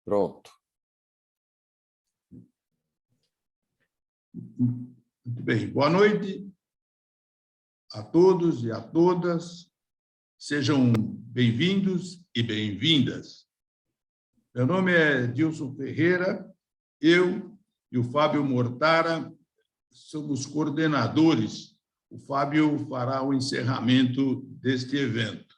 Pronto. Muito bem. Boa noite a todos e a todas. Sejam bem-vindos e bem-vindas. Meu nome é Dilson Ferreira. Eu e o Fábio Mortara somos coordenadores. O Fábio fará o encerramento deste evento.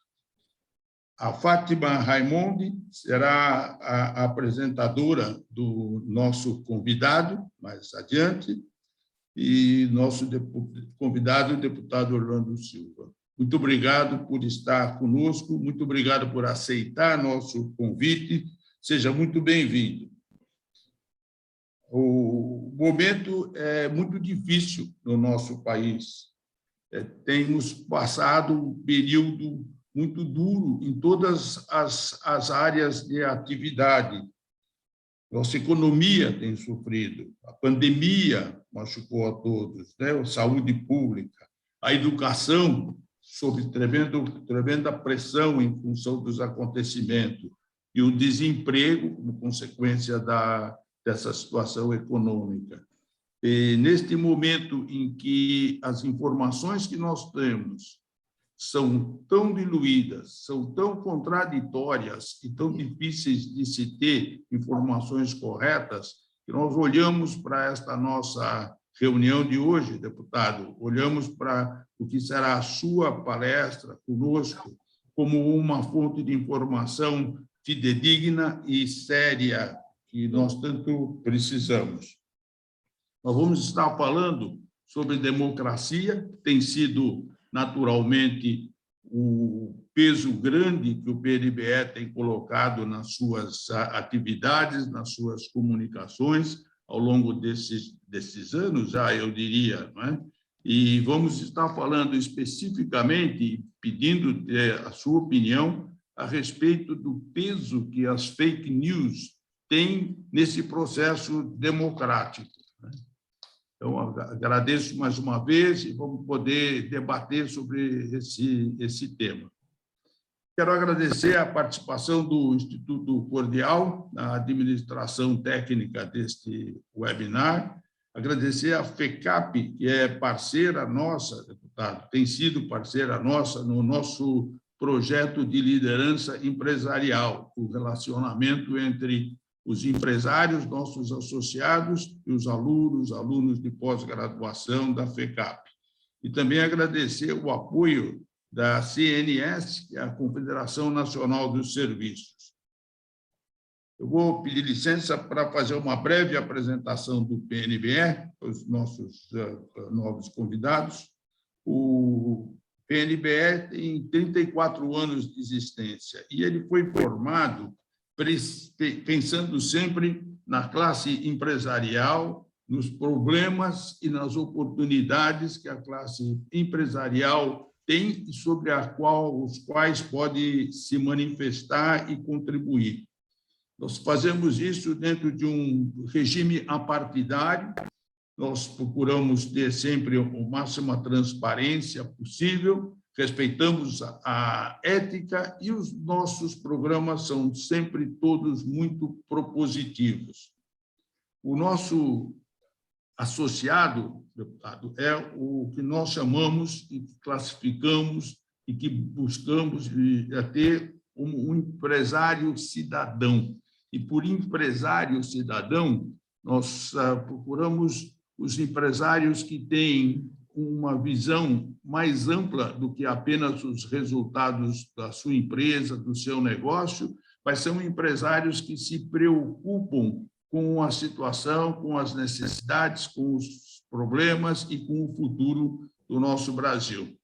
A Fátima Raimondi será a apresentadora do nosso convidado, mais adiante, e nosso convidado, o deputado Orlando Silva. Muito obrigado por estar conosco, muito obrigado por aceitar nosso convite, seja muito bem-vindo. O momento é muito difícil no nosso país. Temos passado um período muito duro em todas as áreas de atividade. Nossa economia tem sofrido, a pandemia machucou a todos, né? A saúde pública, a educação sob tremenda pressão em função dos acontecimentos e o desemprego como consequência dessa situação econômica. E neste momento em que as informações que nós temos são tão diluídas, são tão contraditórias e tão difíceis de se ter informações corretas, que nós olhamos para esta nossa reunião de hoje, deputado, olhamos para o que será a sua palestra conosco como uma fonte de informação fidedigna e séria que nós tanto precisamos. Nós vamos estar falando sobre democracia, tem sido naturalmente o peso grande que o PNBE tem colocado nas suas atividades, nas suas comunicações ao longo desses anos, já eu diria, não é? E vamos estar falando especificamente, pedindo a sua opinião a respeito do peso que as fake news têm nesse processo democrático. Então, agradeço mais uma vez e vamos poder debater sobre esse tema. Quero agradecer a participação do Instituto Cordial, na administração técnica deste webinar, agradecer a FECAP, que é parceira nossa, deputado, tem sido parceira nossa no nosso projeto de liderança empresarial, o relacionamento entre os empresários, nossos associados e os alunos de pós-graduação da FECAP. E também agradecer o apoio da CNS, que é a Confederação Nacional dos Serviços. Eu vou pedir licença para fazer uma breve apresentação do PNBE, os nossos novos convidados. O PNBE tem 34 anos de existência e ele foi formado pensando sempre na classe empresarial, nos problemas e nas oportunidades que a classe empresarial tem e sobre os quais pode se manifestar e contribuir. Nós fazemos isso dentro de um regime apartidário, nós procuramos ter sempre a máxima transparência possível, respeitamos a ética e os nossos programas são sempre todos muito propositivos. O nosso associado, deputado, é o que nós chamamos e classificamos e que buscamos ter um empresário cidadão. E por empresário cidadão, nós procuramos os empresários que têm uma visão mais ampla do que apenas os resultados da sua empresa, do seu negócio, mas são empresários que se preocupam com a situação, com as necessidades, com os problemas e com o futuro do nosso Brasil.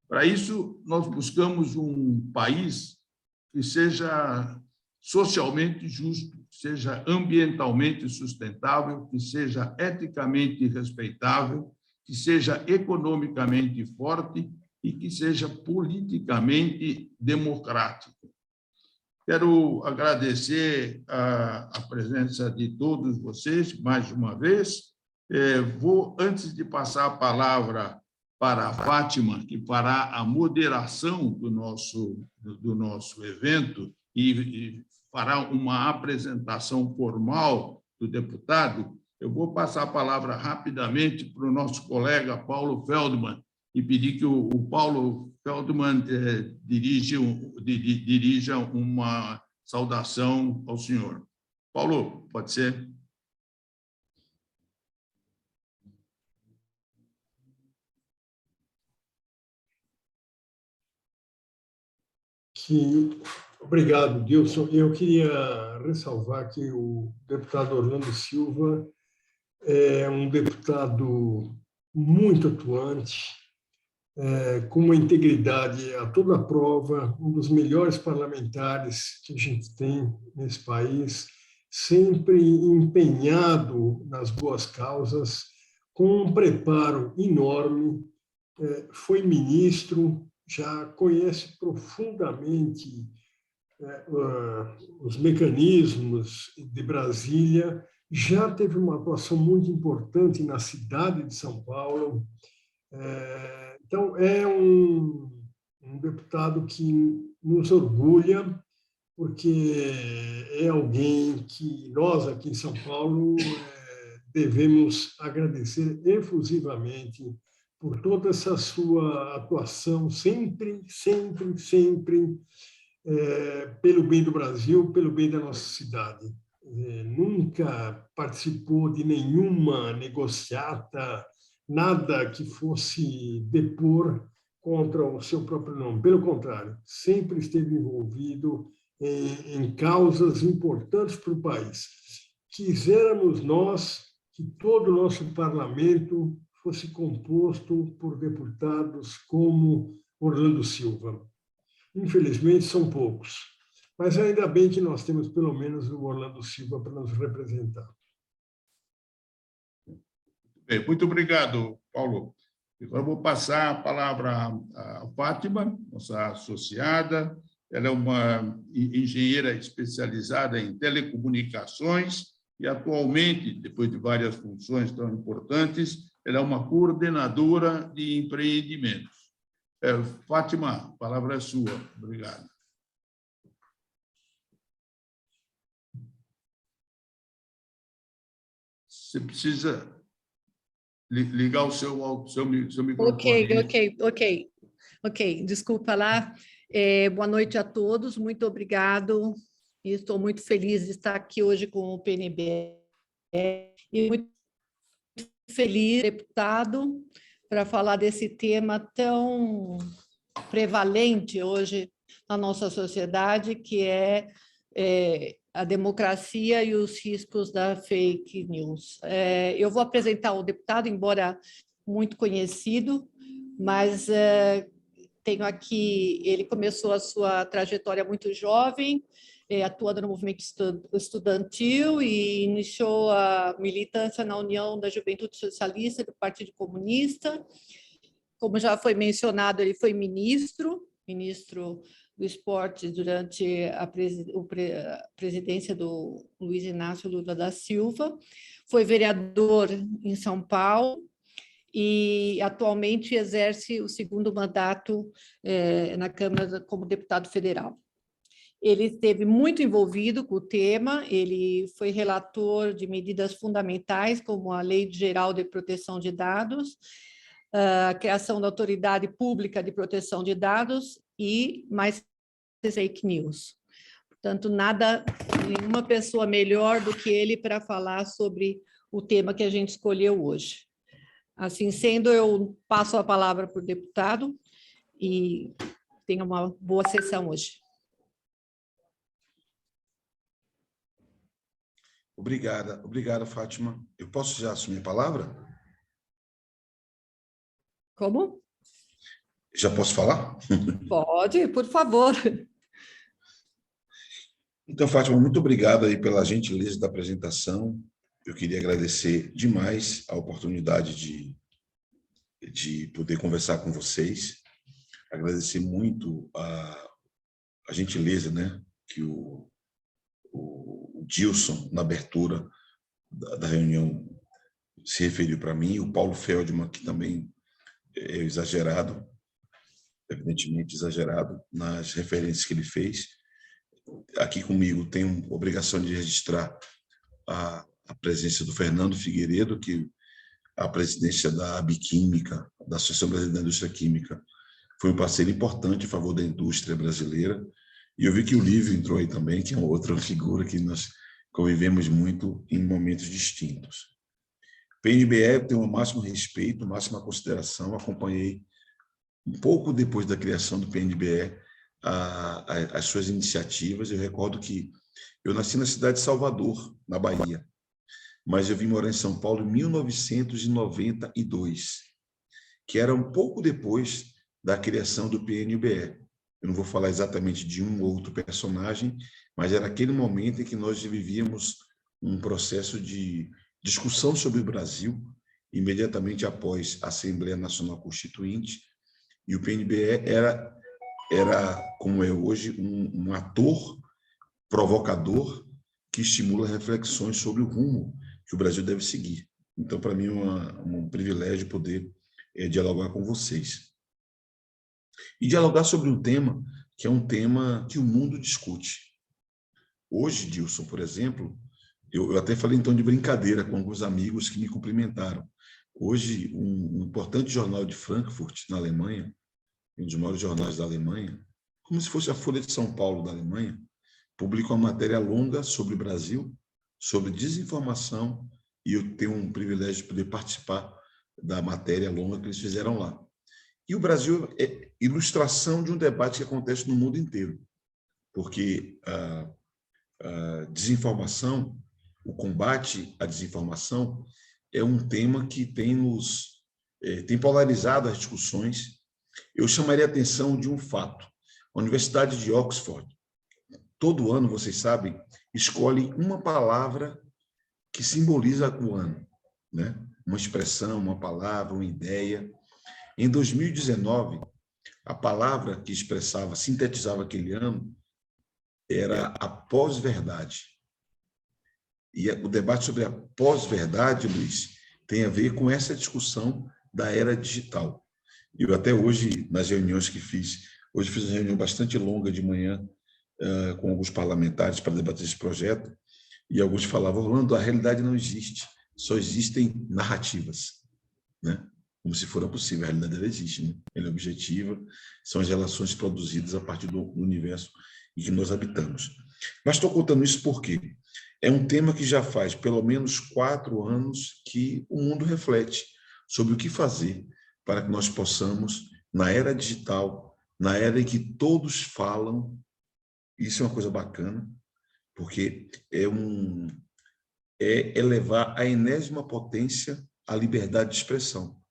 Para isso, nós buscamos um país que seja socialmente justo, que seja ambientalmente sustentável, que seja eticamente respeitável, que seja economicamente forte e que seja politicamente democrático. Quero agradecer a presença de todos vocês, mais uma vez. Antes de passar a palavra para a Fátima, que fará a moderação do nosso evento e fará uma apresentação formal do deputado, eu vou passar a palavra rapidamente para o nosso colega Paulo Feldman e pedir que o Paulo Feldman dirija uma saudação ao senhor. Paulo, pode ser? Obrigado, Dilson. Eu queria ressalvar que o deputado Orlando Silva é um deputado muito atuante, com uma integridade a toda prova, um dos melhores parlamentares que a gente tem nesse país, sempre empenhado nas boas causas, com um preparo enorme, foi ministro, já conhece profundamente os mecanismos de Brasília, já teve uma atuação muito importante na cidade de São Paulo. Então, é um deputado que nos orgulha, porque é alguém que nós, aqui em São Paulo, devemos agradecer efusivamente por toda essa sua atuação, sempre pelo bem do Brasil, pelo bem da nossa cidade. Nunca participou de nenhuma negociata, nada que fosse depor contra o seu próprio nome. Pelo contrário, sempre esteve envolvido em causas importantes para o país. Quiséramos nós que todo o nosso parlamento fosse composto por deputados como Orlando Silva. Infelizmente, são poucos, mas ainda bem que nós temos pelo menos o Orlando Silva para nos representar. Bem, muito obrigado, Paulo. Agora vou passar a palavra à Fátima, nossa associada. Ela é uma engenheira especializada em telecomunicações e, atualmente, depois de várias funções tão importantes, ela é uma coordenadora de empreendimentos. Fátima, a palavra é sua. Obrigado. Você precisa ligar o seu microfone. Ok. Desculpa lá. Boa noite a todos. Muito obrigado. E estou muito feliz de estar aqui hoje com o PNB. E muito feliz, deputado, para falar desse tema tão prevalente hoje na nossa sociedade, que é a democracia e os riscos da fake news. Eu vou apresentar o deputado, embora muito conhecido, mas tenho aqui, ele começou a sua trajetória muito jovem, atuando no movimento estudantil e iniciou a militância na União da Juventude Socialista do Partido Comunista. Como já foi mencionado, ele foi ministro do Esporte durante a presidência do Luiz Inácio Lula da Silva, foi vereador em São Paulo e atualmente exerce o segundo mandato na Câmara como deputado federal. Ele esteve muito envolvido com o tema, ele foi relator de medidas fundamentais, como a Lei Geral de Proteção de Dados, a criação da Autoridade Pública de Proteção de Dados e mais fake news. Portanto, nenhuma pessoa melhor do que ele para falar sobre o tema que a gente escolheu hoje. Assim sendo, eu passo a palavra para o deputado e tenha uma boa sessão hoje. Obrigada, Fátima. Eu posso já assumir a palavra? Como? Já posso falar? Pode, por favor. Então, Fátima, muito obrigado aí pela gentileza da apresentação. Eu queria agradecer demais a oportunidade de poder conversar com vocês. Agradecer muito a gentileza, né, que o Dilson, na abertura da reunião, se referiu para mim, o Paulo Feldman, que também é exagerado, evidentemente exagerado, nas referências que ele fez. aqui comigo tenho a obrigação de registrar a presença do Fernando Figueiredo, que a presidência da Abiquímica, da Associação Brasileira da Indústria Química, foi um parceiro importante a favor da indústria brasileira. E eu vi que o Lívio entrou aí também, que é uma outra figura que nós convivemos muito em momentos distintos. PNBE tem o máximo respeito, máxima consideração. Acompanhei um pouco depois da criação do PNBE as suas iniciativas. Eu recordo que eu nasci na cidade de Salvador, na Bahia, mas eu vim morar em São Paulo em 1992, que era um pouco depois da criação do PNBE. Eu não vou falar exatamente de um ou outro personagem, mas era aquele momento em que nós vivíamos um processo de discussão sobre o Brasil, imediatamente após a Assembleia Nacional Constituinte, e o PNBE era como é hoje, um ator provocador que estimula reflexões sobre o rumo que o Brasil deve seguir. Então, para mim, é um privilégio poder dialogar com vocês. E dialogar sobre um tema que é um tema que o mundo discute. Hoje, Dilson, por exemplo, eu até falei então de brincadeira com alguns amigos que me cumprimentaram. Hoje, um importante jornal de Frankfurt, na Alemanha, um dos maiores jornais da Alemanha, como se fosse a Folha de São Paulo da Alemanha, publica uma matéria longa sobre o Brasil, sobre desinformação, e eu tenho um privilégio de poder participar da matéria longa que eles fizeram lá. E o Brasil é ilustração de um debate que acontece no mundo inteiro, porque a desinformação, o combate à desinformação, é um tema que tem polarizado as discussões. Eu chamaria a atenção de um fato. A Universidade de Oxford, todo ano, vocês sabem, escolhe uma palavra que simboliza o ano, né? Uma expressão, uma palavra, uma ideia. Em 2019, a palavra que sintetizava aquele ano, era a pós-verdade. E o debate sobre a pós-verdade, Luiz, tem a ver com essa discussão da era digital. Eu até hoje, nas reuniões que fiz, hoje fiz uma reunião bastante longa de manhã com alguns parlamentares para debater esse projeto, e alguns falavam, Orlando, a realidade não existe, só existem narrativas, né? Como se for possível, a realidade ela existe, né? Ela é objetiva, são as relações produzidas a partir do universo em que nós habitamos. Mas estou contando isso porque é um tema que já faz pelo menos 4 anos que o mundo reflete sobre o que fazer para que nós possamos, na era digital, na era em que todos falam, isso é uma coisa bacana, porque é elevar a enésima potência à liberdade de expressão.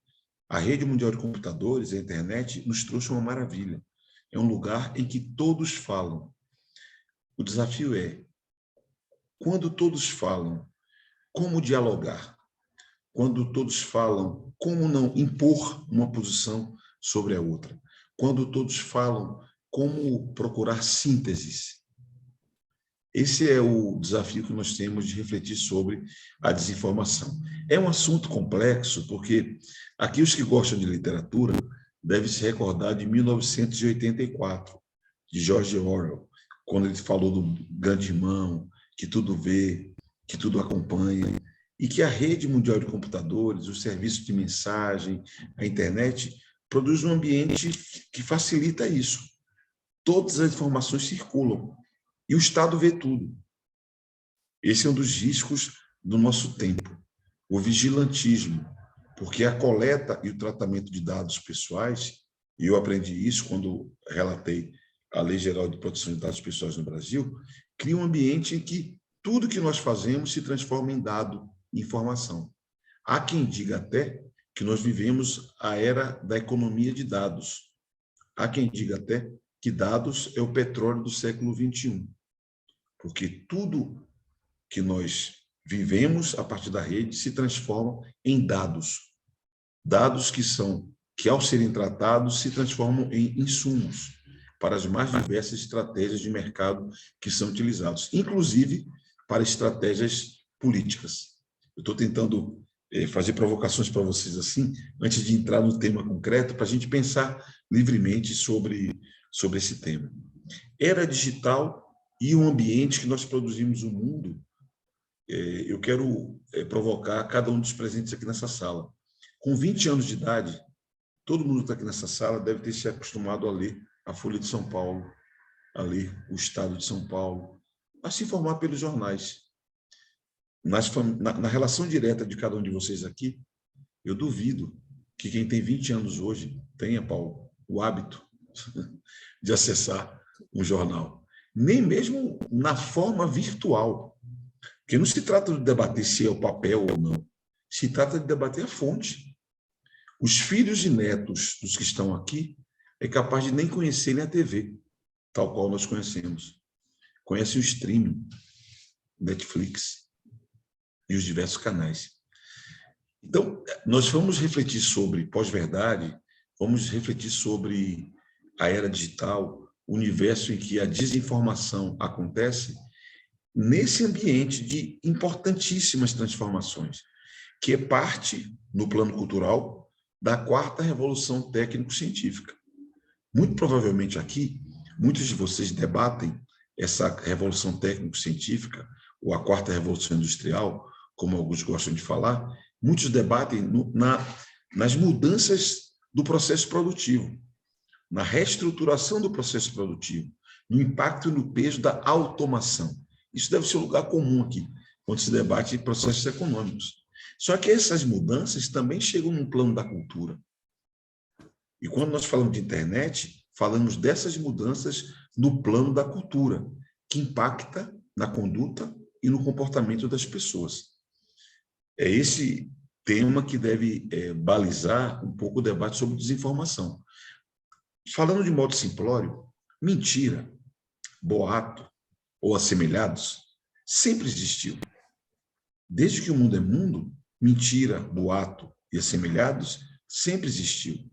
A rede mundial de computadores, a internet, nos trouxe uma maravilha. É um lugar em que todos falam. O desafio é, quando todos falam, como dialogar? Quando todos falam, como não impor uma posição sobre a outra? Quando todos falam, como procurar sínteses? Esse é o desafio que nós temos de refletir sobre a desinformação. É um assunto complexo, porque aqui os que gostam de literatura devem se recordar de 1984, de George Orwell, quando ele falou do grande irmão, que tudo vê, que tudo acompanha, e que a rede mundial de computadores, os serviços de mensagem, a internet, produz um ambiente que facilita isso. Todas as informações circulam. E o Estado vê tudo. Esse é um dos riscos do nosso tempo, o vigilantismo, porque a coleta e o tratamento de dados pessoais, e eu aprendi isso quando relatei a Lei Geral de Proteção de Dados Pessoais no Brasil, cria um ambiente em que tudo que nós fazemos se transforma em dado, em informação. Há quem diga até que nós vivemos a era da economia de dados. Há quem diga até que dados é o petróleo do século XXI. Porque tudo que nós vivemos a partir da rede se transforma em dados. Dados que ao serem tratados, se transformam em insumos para as mais diversas estratégias de mercado que são utilizados, inclusive para estratégias políticas. Eu estou tentando fazer provocações para vocês assim, antes de entrar no tema concreto, para a gente pensar livremente sobre esse tema. Era digital e o ambiente que nós produzimos o mundo, eu quero provocar cada um dos presentes aqui nessa sala. Com 20 anos de idade, todo mundo que está aqui nessa sala deve ter se acostumado a ler a Folha de São Paulo, a ler o Estado de São Paulo, a se informar pelos jornais. Na relação direta de cada um de vocês aqui, eu duvido que quem tem 20 anos hoje tenha, Paulo, o hábito de acessar um jornal. Nem mesmo na forma virtual. Porque não se trata de debater se é o papel ou não. Se trata de debater a fonte. Os filhos e netos dos que estão aqui é capaz de nem conhecerem a TV, tal qual nós conhecemos. Conhecem o streaming, Netflix e os diversos canais. Então, nós vamos refletir sobre pós-verdade, vamos refletir sobre a era digital, o universo em que a desinformação acontece, nesse ambiente de importantíssimas transformações, que é parte, no plano cultural, da quarta revolução técnico-científica. Muito provavelmente aqui, muitos de vocês debatem essa revolução técnico-científica, ou a quarta revolução industrial, como alguns gostam de falar, muitos debatem nas mudanças do processo produtivo, na reestruturação do processo produtivo, no impacto e no peso da automação. Isso deve ser um lugar comum aqui, quando se debate processos econômicos. Só que essas mudanças também chegam no plano da cultura. E quando nós falamos de internet, falamos dessas mudanças no plano da cultura, que impacta na conduta e no comportamento das pessoas. É esse tema que deve balizar um pouco o debate sobre desinformação. Falando de modo simplório, mentira, boato ou assemelhados sempre existiu. Desde que o mundo é mundo, mentira, boato e assemelhados sempre existiu.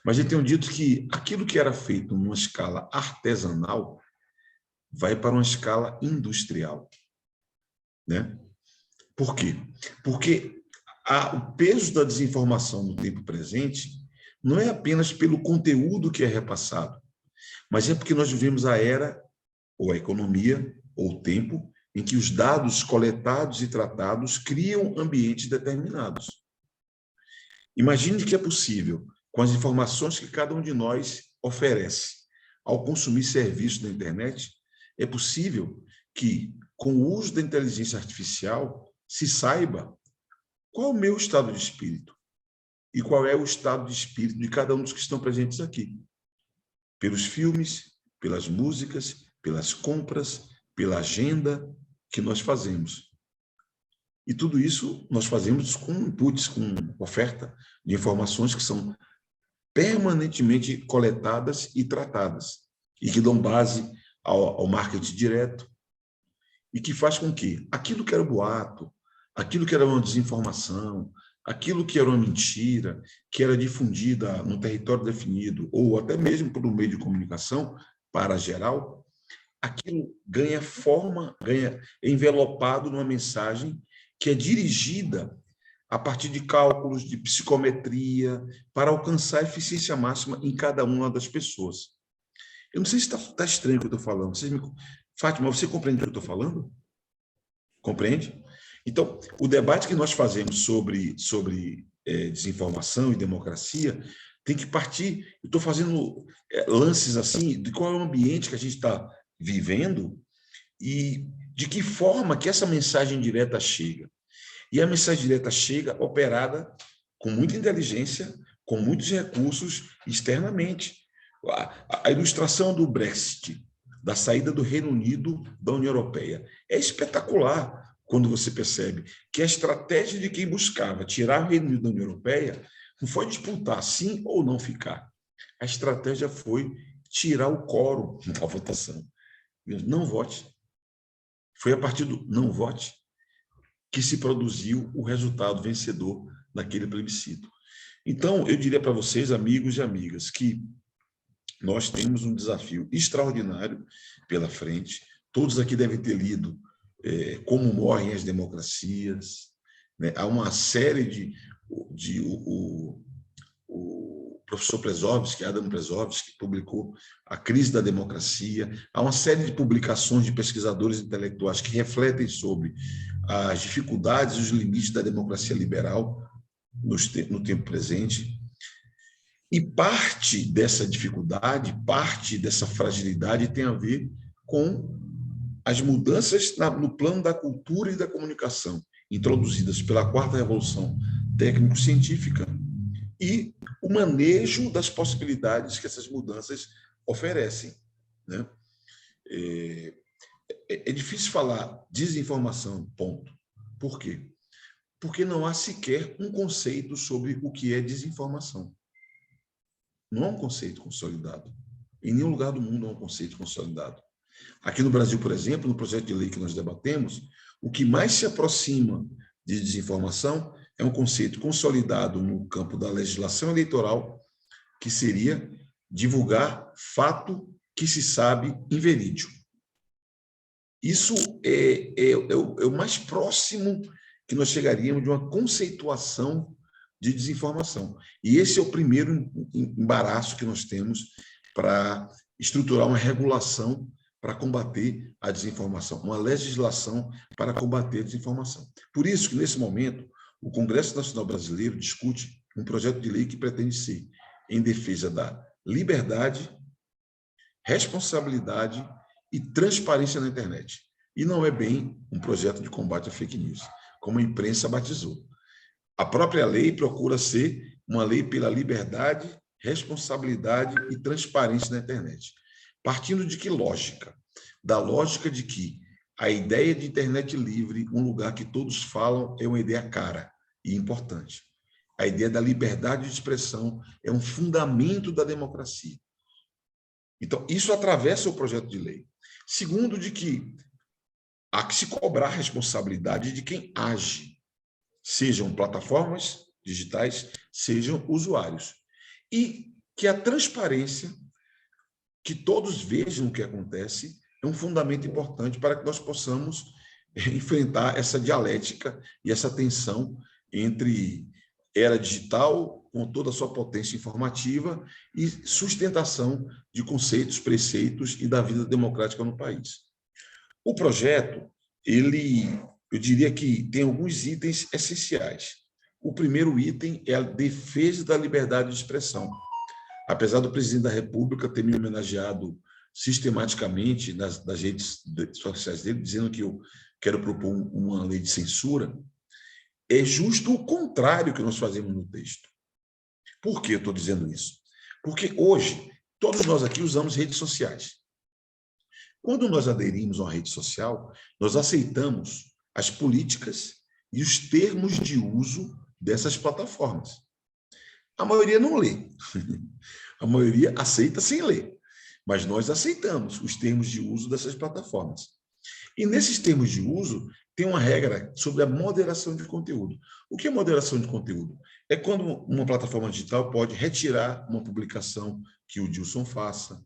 Mas já tenho dito que aquilo que era feito numa escala artesanal vai para uma escala industrial, né? Por quê? Porque o peso da desinformação no tempo presente não é apenas pelo conteúdo que é repassado, mas é porque nós vivemos a era, ou a economia, ou o tempo, em que os dados coletados e tratados criam ambientes determinados. Imagine que é possível, com as informações que cada um de nós oferece ao consumir serviços na internet, é possível que, com o uso da inteligência artificial, se saiba qual é o meu estado de espírito e qual é o estado de espírito de cada um dos que estão presentes aqui. Pelos filmes, pelas músicas, pelas compras, pela agenda que nós fazemos. E tudo isso nós fazemos com inputs, com oferta de informações que são permanentemente coletadas e tratadas, e que dão base ao marketing direto, e que faz com que aquilo que era boato, aquilo que era uma desinformação, aquilo que era uma mentira, que era difundida num território definido, ou até mesmo por um meio de comunicação para geral, aquilo ganha forma, ganha envelopado numa mensagem que é dirigida a partir de cálculos de psicometria para alcançar a eficiência máxima em cada uma das pessoas. Eu não sei se está estranho o que eu estou falando. Fátima, você compreende o que eu estou falando? Compreende? Então, o debate que nós fazemos sobre desinformação e democracia tem que partir. Eu estou fazendo lances assim de qual é o ambiente que a gente está vivendo e de que forma que essa mensagem direta chega. E a mensagem direta chega operada com muita inteligência, com muitos recursos externamente. A ilustração do Brexit, da saída do Reino Unido da União Europeia, é espetacular quando você percebe que a estratégia de quem buscava tirar o Reino Unido da União Europeia não foi disputar sim ou não ficar. A estratégia foi tirar o quórum da votação. Não vote. Foi a partir do não vote que se produziu o resultado vencedor naquele plebiscito. Então, eu diria para vocês, amigos e amigas, que nós temos um desafio extraordinário pela frente. Todos aqui devem ter lido Como Morrem as Democracias, né? Há uma série o professor Przewalski, Adam Przewalski, que publicou A Crise da Democracia. Há uma série de publicações de pesquisadores intelectuais que refletem sobre as dificuldades e os limites da democracia liberal no tempo presente. E parte dessa dificuldade, parte dessa fragilidade tem a ver com as mudanças no plano da cultura e da comunicação, introduzidas pela Quarta Revolução Técnico-Científica, e o manejo das possibilidades que essas mudanças oferecem, né? É difícil falar desinformação, ponto. Por quê? Porque não há sequer um conceito sobre o que é desinformação. Não há um conceito consolidado. Em nenhum lugar do mundo há um conceito consolidado. Aqui no Brasil, por exemplo, no projeto de lei que nós debatemos, o que mais se aproxima de desinformação é um conceito consolidado no campo da legislação eleitoral, que seria divulgar fato que se sabe inverídio. Isso é o mais próximo que nós chegaríamos de uma conceituação de desinformação. E esse é o primeiro embaraço que nós temos para estruturar uma regulação para combater a desinformação, uma legislação para combater a desinformação. Por isso que, nesse momento, o Congresso Nacional Brasileiro discute um projeto de lei que pretende ser em defesa da liberdade, responsabilidade e transparência na internet. E não é bem um projeto de combate à fake news, como a imprensa batizou. A própria lei procura ser uma lei pela liberdade, responsabilidade e transparência na internet. Partindo de que lógica? Da lógica de que a ideia de internet livre, um lugar que todos falam, é uma ideia cara e importante. A ideia da liberdade de expressão é um fundamento da democracia. Então, isso atravessa o projeto de lei. Segundo, de que há que se cobrar a responsabilidade de quem age, sejam plataformas digitais, sejam usuários. E que a transparência, que todos vejam o que acontece, é um fundamento importante para que nós possamos enfrentar essa dialética e essa tensão entre era digital, com toda a sua potência informativa, e sustentação de conceitos, preceitos e da vida democrática no país. O projeto, eu diria que tem alguns itens essenciais. O primeiro item é a defesa da liberdade de expressão. Apesar do presidente da República ter me homenageado sistematicamente nas redes sociais dele, dizendo que eu quero propor uma lei de censura, é justo o contrário que nós fazemos no texto. Por que eu estou dizendo isso? Porque hoje, todos nós aqui usamos redes sociais. Quando nós aderimos a uma rede social, nós aceitamos as políticas e os termos de uso dessas plataformas. A maioria não lê. A maioria aceita sem ler. Mas nós aceitamos os termos de uso dessas plataformas. E nesses termos de uso, tem uma regra sobre a moderação de conteúdo. O que é moderação de conteúdo? É quando uma plataforma digital pode retirar uma publicação que o Dilson faça,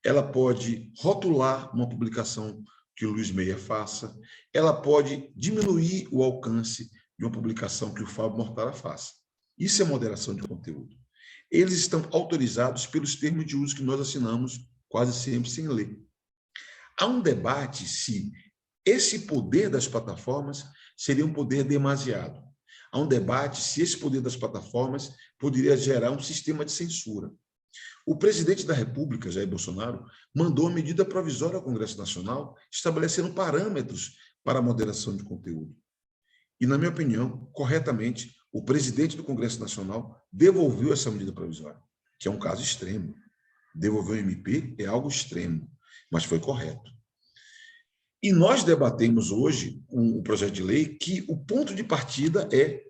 ela pode rotular uma publicação que o Luiz Meia faça, ela pode diminuir o alcance de uma publicação que o Fábio Mortara faça. Isso é moderação de conteúdo. Eles estão autorizados pelos termos de uso que nós assinamos quase sempre sem ler. Há um debate se esse poder das plataformas seria um poder demasiado. Há um debate se esse poder das plataformas poderia gerar um sistema de censura. O presidente da República, Jair Bolsonaro, mandou uma medida provisória ao Congresso Nacional estabelecendo parâmetros para a moderação de conteúdo. E, na minha opinião, corretamente, o presidente do Congresso Nacional devolveu essa medida provisória, que é um caso extremo. Devolver o MP é algo extremo, mas foi correto. E nós debatemos hoje um projeto de lei que o ponto de partida é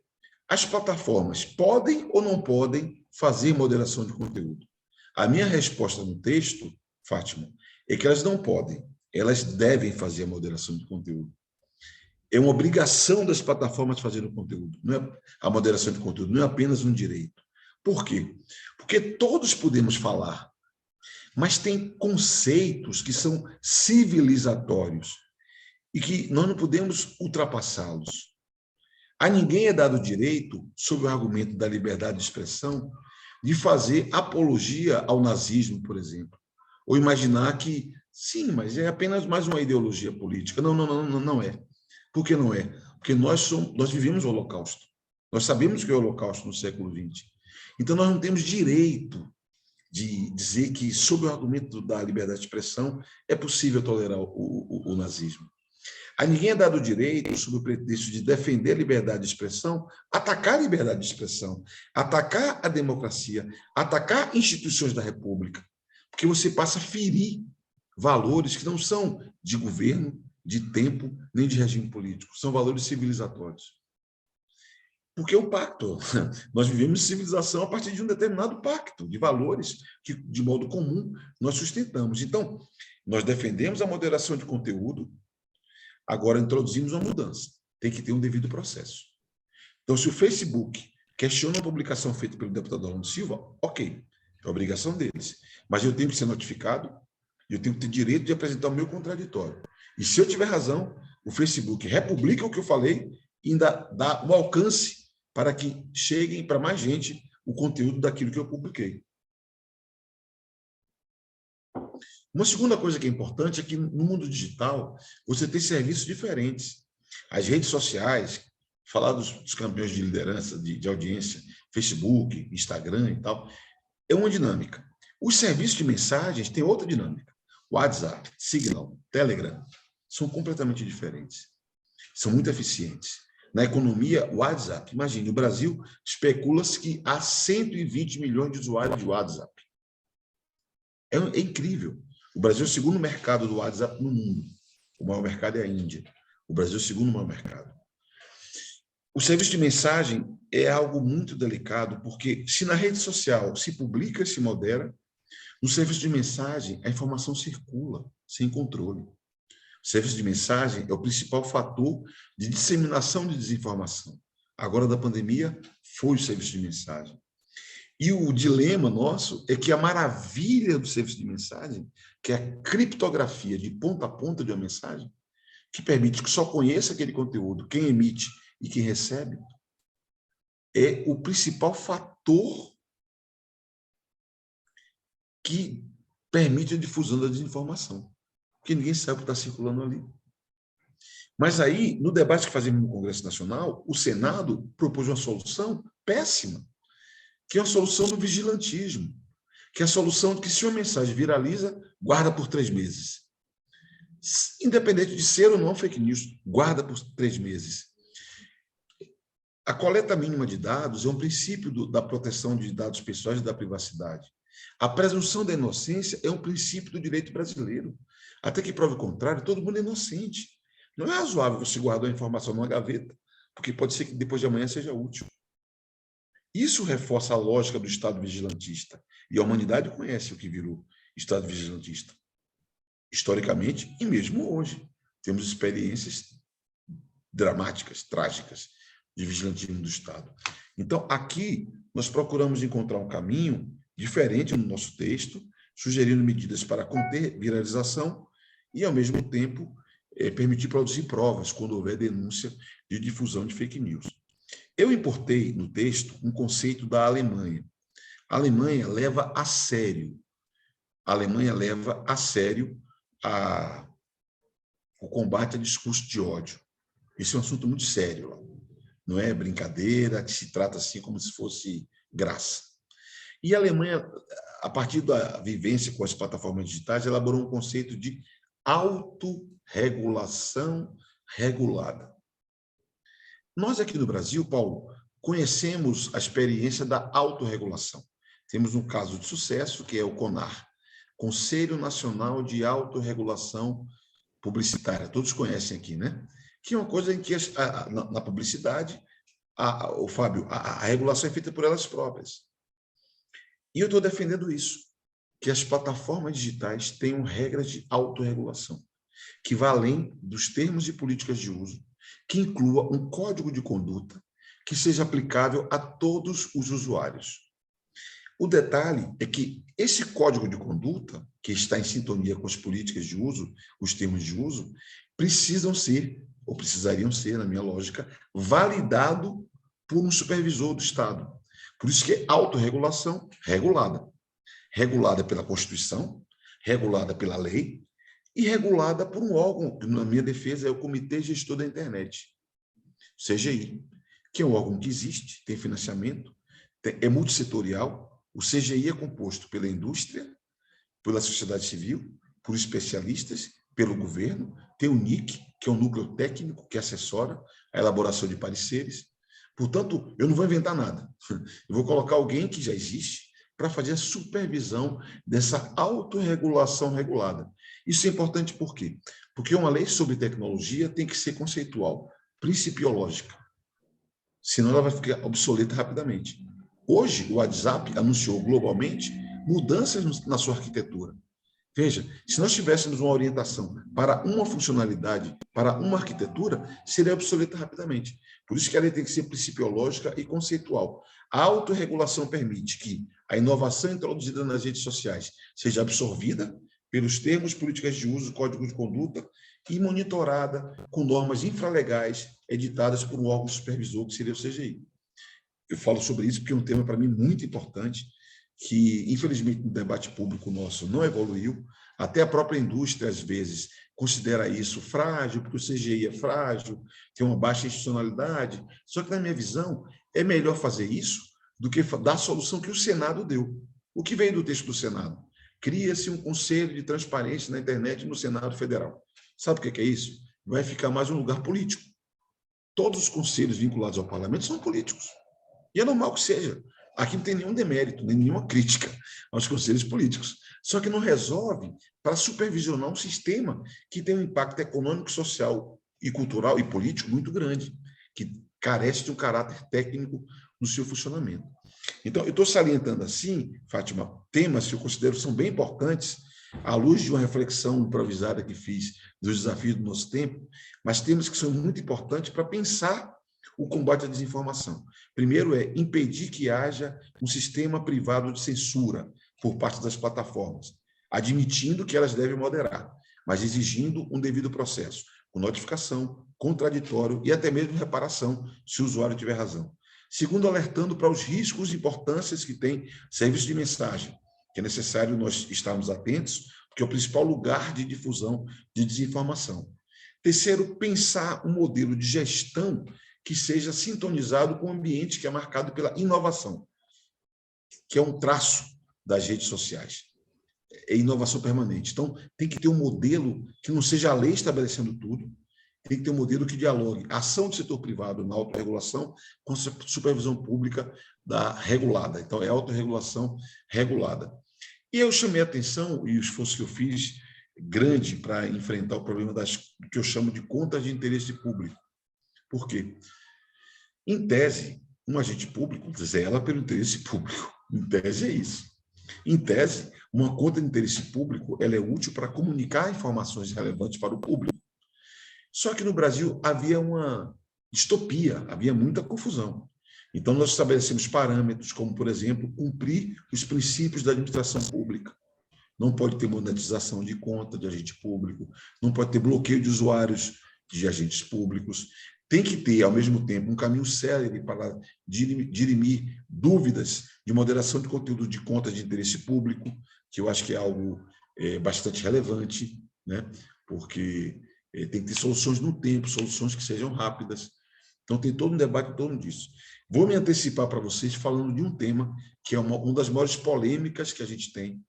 as plataformas podem ou não podem fazer moderação de conteúdo. A minha resposta no texto, Fátima, é que elas não podem, elas devem fazer a moderação de conteúdo. É uma obrigação das plataformas fazerem o conteúdo. Não é, a moderação de conteúdo não é apenas um direito. Por quê? Porque todos podemos falar, mas tem conceitos que são civilizatórios e que nós não podemos ultrapassá-los. A ninguém é dado o direito, sob o argumento da liberdade de expressão, de fazer apologia ao nazismo, por exemplo, ou imaginar que, sim, mas é apenas mais uma ideologia política. Não, não, não, não é. Por que não é? Porque nós vivemos o Holocausto. Nós sabemos que é o Holocausto no século XX. Então, nós não temos direito de dizer que, sob o argumento da liberdade de expressão, é possível tolerar o nazismo. A ninguém é dado o direito, sob o pretexto de defender a liberdade de expressão, atacar a liberdade de expressão, atacar a democracia, atacar instituições da República, porque você passa a ferir valores que não são de governo, de tempo, nem de regime político, são valores civilizatórios. Porque o pacto, nós vivemos civilização a partir de um determinado pacto de valores que, de modo comum, nós sustentamos. Então, nós defendemos a moderação de conteúdo, agora introduzimos uma mudança. Tem que ter um devido processo. Então, se o Facebook questiona a publicação feita pelo deputado Orlando Silva, ok, é obrigação deles. Mas eu tenho que ser notificado, eu tenho que ter direito de apresentar o meu contraditório. E se eu tiver razão, o Facebook republica o que eu falei e ainda dá o alcance para que cheguem para mais gente o conteúdo daquilo que eu publiquei. Uma segunda coisa que é importante é que no mundo digital você tem serviços diferentes. As redes sociais, falar dos campeões de liderança, de audiência, Facebook, Instagram e tal, é uma dinâmica. Os serviços de mensagens têm outra dinâmica. WhatsApp, Signal, Telegram, são completamente diferentes. São muito eficientes. Na economia, o WhatsApp, imagine, no Brasil, especula-se que há 120 milhões de usuários de WhatsApp. É incrível. O Brasil é o segundo mercado do WhatsApp no mundo. O maior mercado é a Índia. O Brasil é o segundo maior mercado. O serviço de mensagem é algo muito delicado, porque se na rede social se publica e se modera, no serviço de mensagem a informação circula sem controle. O serviço de mensagem é o principal fator de disseminação de desinformação. Agora, da pandemia, foi o serviço de mensagem. E o dilema nosso é que a maravilha do serviço de mensagem, que é a criptografia de ponta a ponta de uma mensagem, que permite que só conheça aquele conteúdo quem emite e quem recebe, é o principal fator que permite a difusão da desinformação. Porque ninguém sabe o que está circulando ali. Mas aí, no debate que fazemos no Congresso Nacional, o Senado propôs uma solução péssima, que é a solução do vigilantismo, que é a solução de que, se uma mensagem viraliza, guarda por 3 meses. Independente de ser ou não fake news, guarda por 3 meses. A coleta mínima de dados é um princípio da proteção de dados pessoais e da privacidade. A presunção da inocência é um princípio do direito brasileiro. Até que prove o contrário, todo mundo é inocente. Não é razoável você guardar a informação numa gaveta, porque pode ser que depois de amanhã seja útil. Isso reforça a lógica do Estado vigilantista. E a humanidade conhece o que virou Estado vigilantista. Historicamente e mesmo hoje. Temos experiências dramáticas, trágicas, de vigilantismo do Estado. Então, aqui, nós procuramos encontrar um caminho diferente no nosso texto, sugerindo medidas para conter viralização e, ao mesmo tempo, permitir produzir provas quando houver denúncia de difusão de fake news. Eu importei no texto um conceito da Alemanha. A Alemanha leva a sério. O combate a discurso de ódio. Esse é um assunto muito sério lá. Não é brincadeira, que se trata assim como se fosse graça. E a Alemanha, a partir da vivência com as plataformas digitais, elaborou um conceito de autorregulação regulada. Nós aqui no Brasil, Paulo, conhecemos a experiência da autorregulação. Temos um caso de sucesso, que é o CONAR, Conselho Nacional de Autorregulação Publicitária. Todos conhecem aqui, né? Que é uma coisa em que, na publicidade, Fábio, a regulação é feita por elas próprias. E eu estou defendendo isso, que as plataformas digitais tenham regras de autorregulação, que vá além dos termos e políticas de uso, que inclua um código de conduta que seja aplicável a todos os usuários. O detalhe é que esse código de conduta, que está em sintonia com as políticas de uso, os termos de uso, precisariam ser, na minha lógica, validado por um supervisor do Estado. Por isso que é autorregulação regulada. Regulada pela Constituição, regulada pela lei e regulada por um órgão, que na minha defesa é o Comitê Gestor da Internet, CGI, que é um órgão que existe, tem financiamento, é multissetorial. O CGI é composto pela indústria, pela sociedade civil, por especialistas, pelo governo, tem o NIC, que é um núcleo técnico que assessora a elaboração de pareceres. Portanto, eu não vou inventar nada. Eu vou colocar alguém que já existe para fazer a supervisão dessa autorregulação regulada. Isso é importante por quê? Porque uma lei sobre tecnologia tem que ser conceitual, principiológica. Senão ela vai ficar obsoleta rapidamente. Hoje, o WhatsApp anunciou globalmente mudanças na sua arquitetura. Veja, se nós tivéssemos uma orientação para uma funcionalidade, para uma arquitetura, seria obsoleta rapidamente. Por isso que a lei tem que ser principiológica e conceitual. A autorregulação permite que a inovação introduzida nas redes sociais seja absorvida pelos termos, políticas de uso, código de conduta e monitorada com normas infralegais editadas por um órgão supervisor, que seria o CGI. Eu falo sobre isso porque é um tema, para mim, muito importante, que, infelizmente, no debate público nosso não evoluiu. Até a própria indústria, às vezes, considera isso frágil, porque o CGI é frágil, tem uma baixa institucionalidade. Só que, na minha visão, é melhor fazer isso do que dar a solução que o Senado deu. O que veio do texto do Senado? Cria-se um conselho de transparência na internet no Senado Federal. Sabe o que é isso? Vai ficar mais um lugar político. Todos os conselhos vinculados ao parlamento são políticos. E é normal que seja. Aqui não tem nenhum demérito, nem nenhuma crítica aos conselhos políticos. Só que não resolve para supervisionar um sistema que tem um impacto econômico, social e cultural e político muito grande, que carece de um caráter técnico no seu funcionamento. Então, eu estou salientando assim, Fátima, temas que eu considero são bem importantes, à luz de uma reflexão improvisada que fiz dos desafios do nosso tempo, mas temas que são muito importantes para pensar o combate à desinformação. Primeiro é impedir que haja um sistema privado de censura por parte das plataformas, admitindo que elas devem moderar, mas exigindo um devido processo, com notificação, contraditório e até mesmo reparação, se o usuário tiver razão. Segundo, alertando para os riscos e importâncias que tem serviço de mensagem, que é necessário nós estarmos atentos, porque é o principal lugar de difusão de desinformação. Terceiro, pensar um modelo de gestão que seja sintonizado com o ambiente que é marcado pela inovação, que é um traço das redes sociais. É inovação permanente. Então, tem que ter um modelo que não seja a lei estabelecendo tudo, tem que ter um modelo que dialogue a ação do setor privado na autorregulação com a supervisão pública regulada. Então, é autorregulação regulada. E eu chamei a atenção, e o esforço que eu fiz grande para enfrentar o problema do que eu chamo de contas de interesse público. Por quê? Em tese, um agente público zela pelo interesse público. Em tese é isso. Em tese, uma conta de interesse público ela é útil para comunicar informações relevantes para o público. Só que no Brasil havia uma distopia, havia muita confusão. Então, nós estabelecemos parâmetros como, por exemplo, cumprir os princípios da administração pública. Não pode ter monetização de conta de agente público, não pode ter bloqueio de usuários de agentes públicos. Tem que ter, ao mesmo tempo, um caminho célere para dirimir dúvidas de moderação de conteúdo de contas de interesse público, que eu acho que é algo bastante relevante, né? Porque tem que ter soluções no tempo, soluções que sejam rápidas. Então, tem todo um debate em torno disso. Vou me antecipar para vocês falando de um tema que é uma das maiores polêmicas que a gente tem,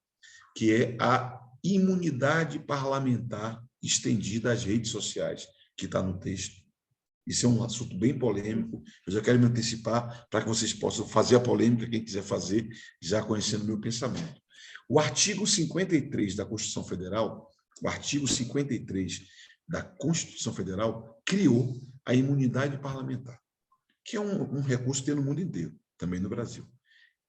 que é a imunidade parlamentar estendida às redes sociais, que está no texto. Isso é um assunto bem polêmico. Eu já quero me antecipar para que vocês possam fazer a polêmica, quem quiser fazer, já conhecendo o meu pensamento. O artigo 53 da Constituição Federal, o artigo 53 da Constituição Federal, criou a imunidade parlamentar, que é um recurso que tem no mundo inteiro, também no Brasil,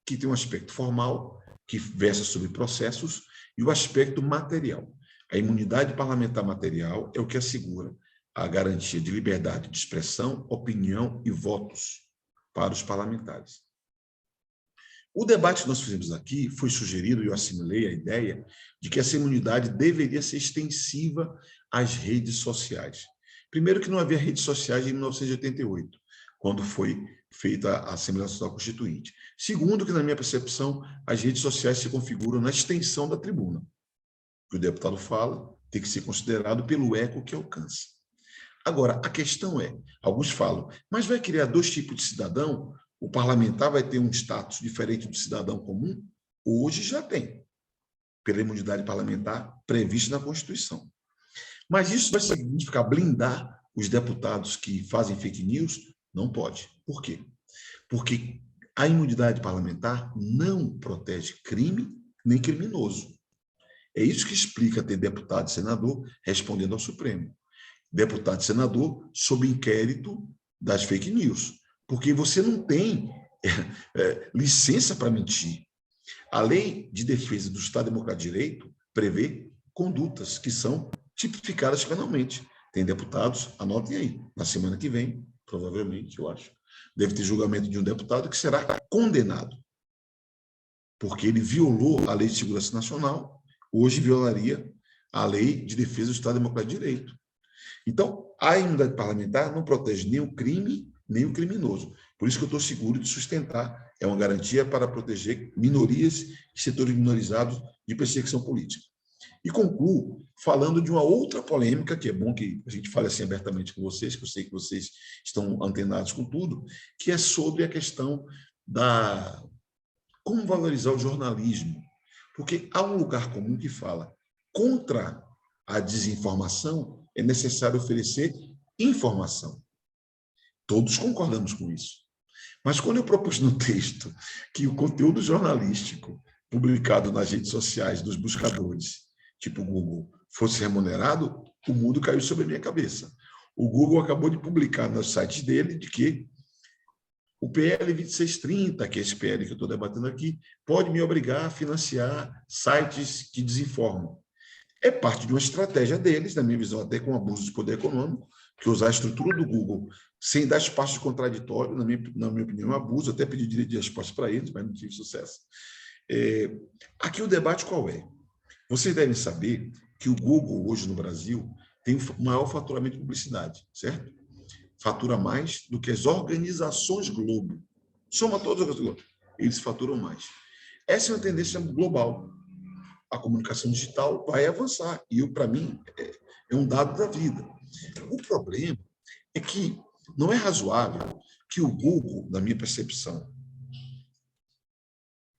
que tem um aspecto formal, que versa sobre processos, e o aspecto material. A imunidade parlamentar material é o que assegura a garantia de liberdade de expressão, opinião e votos para os parlamentares. O debate que nós fizemos aqui foi sugerido, e eu assimilei a ideia, de que essa imunidade deveria ser extensiva às redes sociais. Primeiro que não havia redes sociais em 1988, quando foi feita a Assembleia Nacional Constituinte. Segundo, que, na minha percepção, as redes sociais se configuram na extensão da tribuna. O que o deputado fala tem que ser considerado pelo eco que alcança. Agora, a questão é, alguns falam, mas vai criar dois tipos de cidadão? O parlamentar vai ter um status diferente do cidadão comum? Hoje já tem, pela imunidade parlamentar prevista na Constituição. Mas isso vai significar blindar os deputados que fazem fake news? Não pode. Por quê? Porque a imunidade parlamentar não protege crime nem criminoso. É isso que explica ter deputado e senador respondendo ao Supremo. Deputado e senador sob inquérito das fake news. Porque você não tem licença para mentir. A Lei de Defesa do Estado Democrático de Direito prevê condutas que são tipificadas penalmente. Tem deputados, anotem aí, na semana que vem, provavelmente, eu acho, deve ter julgamento de um deputado que será condenado, porque ele violou a Lei de Segurança Nacional, hoje violaria a Lei de Defesa do Estado Democrático de Direito. Então, a imunidade parlamentar não protege nem o crime, nem o criminoso. Por isso que eu estou seguro de sustentar. É uma garantia para proteger minorias e setores minorizados de perseguição política. E concluo falando de uma outra polêmica, que é bom que a gente fale assim abertamente com vocês, que eu sei que vocês estão antenados com tudo, que é sobre a questão da como valorizar o jornalismo. Porque há um lugar comum que fala contra a desinformação é necessário oferecer informação. Todos concordamos com isso. Mas quando eu propus no texto que o conteúdo jornalístico publicado nas redes sociais dos buscadores, tipo Google, fosse remunerado, o mundo caiu sobre a minha cabeça. O Google acabou de publicar nos sites dele de que o PL 2630, que é esse PL que eu estou debatendo aqui, pode me obrigar a financiar sites que desinformam. É parte de uma estratégia deles, na minha visão, até com abuso de poder econômico, que usar a estrutura do Google sem dar espaço de contraditório, na minha opinião, é um abuso. Até pedi direito de resposta para eles, mas não tive sucesso. Aqui o debate qual é? Vocês devem saber que o Google, hoje no Brasil, tem o maior faturamento de publicidade, certo? Fatura mais do que as organizações Globo. Soma todas as Globo. Eles faturam mais. Essa é uma tendência global. A comunicação digital vai avançar. E, para mim, é um dado da vida. O problema é que não é razoável que o Google, na minha percepção,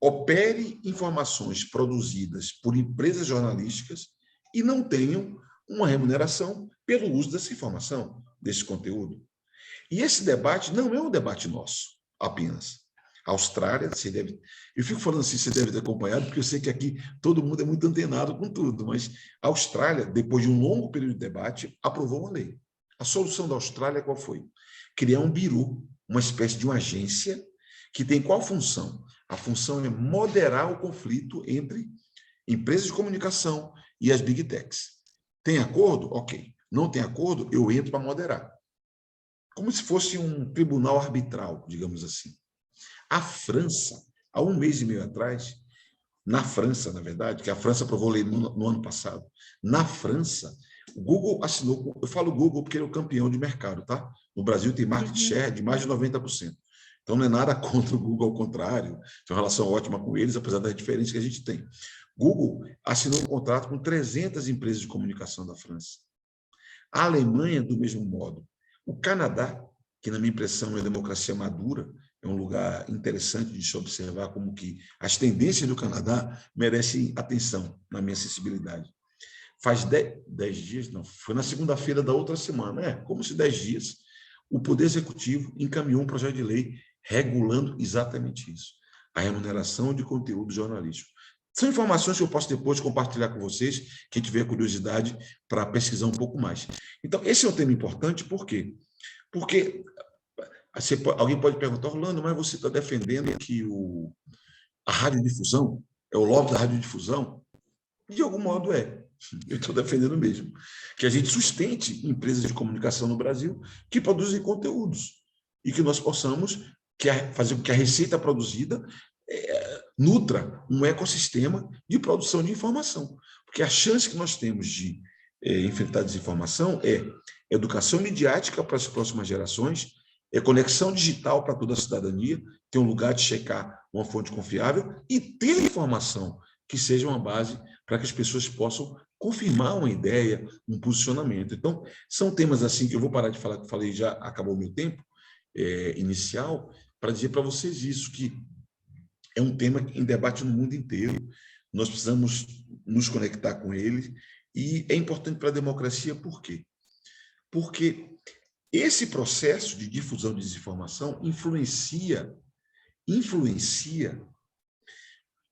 opere informações produzidas por empresas jornalísticas e não tenham uma remuneração pelo uso dessa informação, desse conteúdo. E esse debate não é um debate nosso apenas. A Austrália, você deve... Eu fico falando assim, você deve ter acompanhado, porque eu sei que aqui todo mundo é muito antenado com tudo, mas a Austrália, depois de um longo período de debate, aprovou uma lei. A solução da Austrália qual foi? Criar um bureau, uma espécie de uma agência que tem qual função? A função é moderar o conflito entre empresas de comunicação e as big techs. Tem acordo? Ok. Não tem acordo? Eu entro para moderar. Como se fosse um tribunal arbitral, digamos assim. A França, há 1 mês e meio atrás, na França, na verdade, que a França aprovou a lei no ano passado, na França, o Google assinou, eu falo Google porque ele é o campeão de mercado, tá? No Brasil tem market share de mais de 90%. Então, não é nada contra o Google, ao contrário, tem uma relação ótima com eles, apesar das diferenças que a gente tem. Google assinou um contrato com 300 empresas de comunicação da França. A Alemanha, do mesmo modo. O Canadá, que, na minha impressão, é uma democracia madura, é um lugar interessante de se observar como que as tendências do Canadá merecem atenção, na minha sensibilidade. Faz 10 dias, não, foi na segunda-feira da outra semana, como se 10 dias, o Poder Executivo encaminhou um projeto de lei regulando exatamente isso, a remuneração de conteúdo jornalístico. São informações que eu posso depois compartilhar com vocês, quem tiver curiosidade para pesquisar um pouco mais. Então, esse é um tema importante, por quê? Porque alguém pode perguntar, Orlando, mas você está defendendo que a radiodifusão é o lobby da radiodifusão? De algum modo é. Eu estou defendendo mesmo. Que a gente sustente empresas de comunicação no Brasil que produzem conteúdos e que nós possamos fazer com que a receita produzida nutra um ecossistema de produção de informação. Porque a chance que nós temos de enfrentar a desinformação é educação midiática para as próximas gerações, É conexão digital para toda a cidadania, ter um lugar de checar uma fonte confiável e ter informação que seja uma base para que as pessoas possam confirmar uma ideia, um posicionamento. Então, são temas assim que eu vou parar de falar, que eu falei, já acabou o meu tempo inicial, para dizer para vocês isso, que é um tema em debate no mundo inteiro. Nós precisamos nos conectar com ele e é importante para a democracia, por quê? Porque esse processo de difusão de desinformação influencia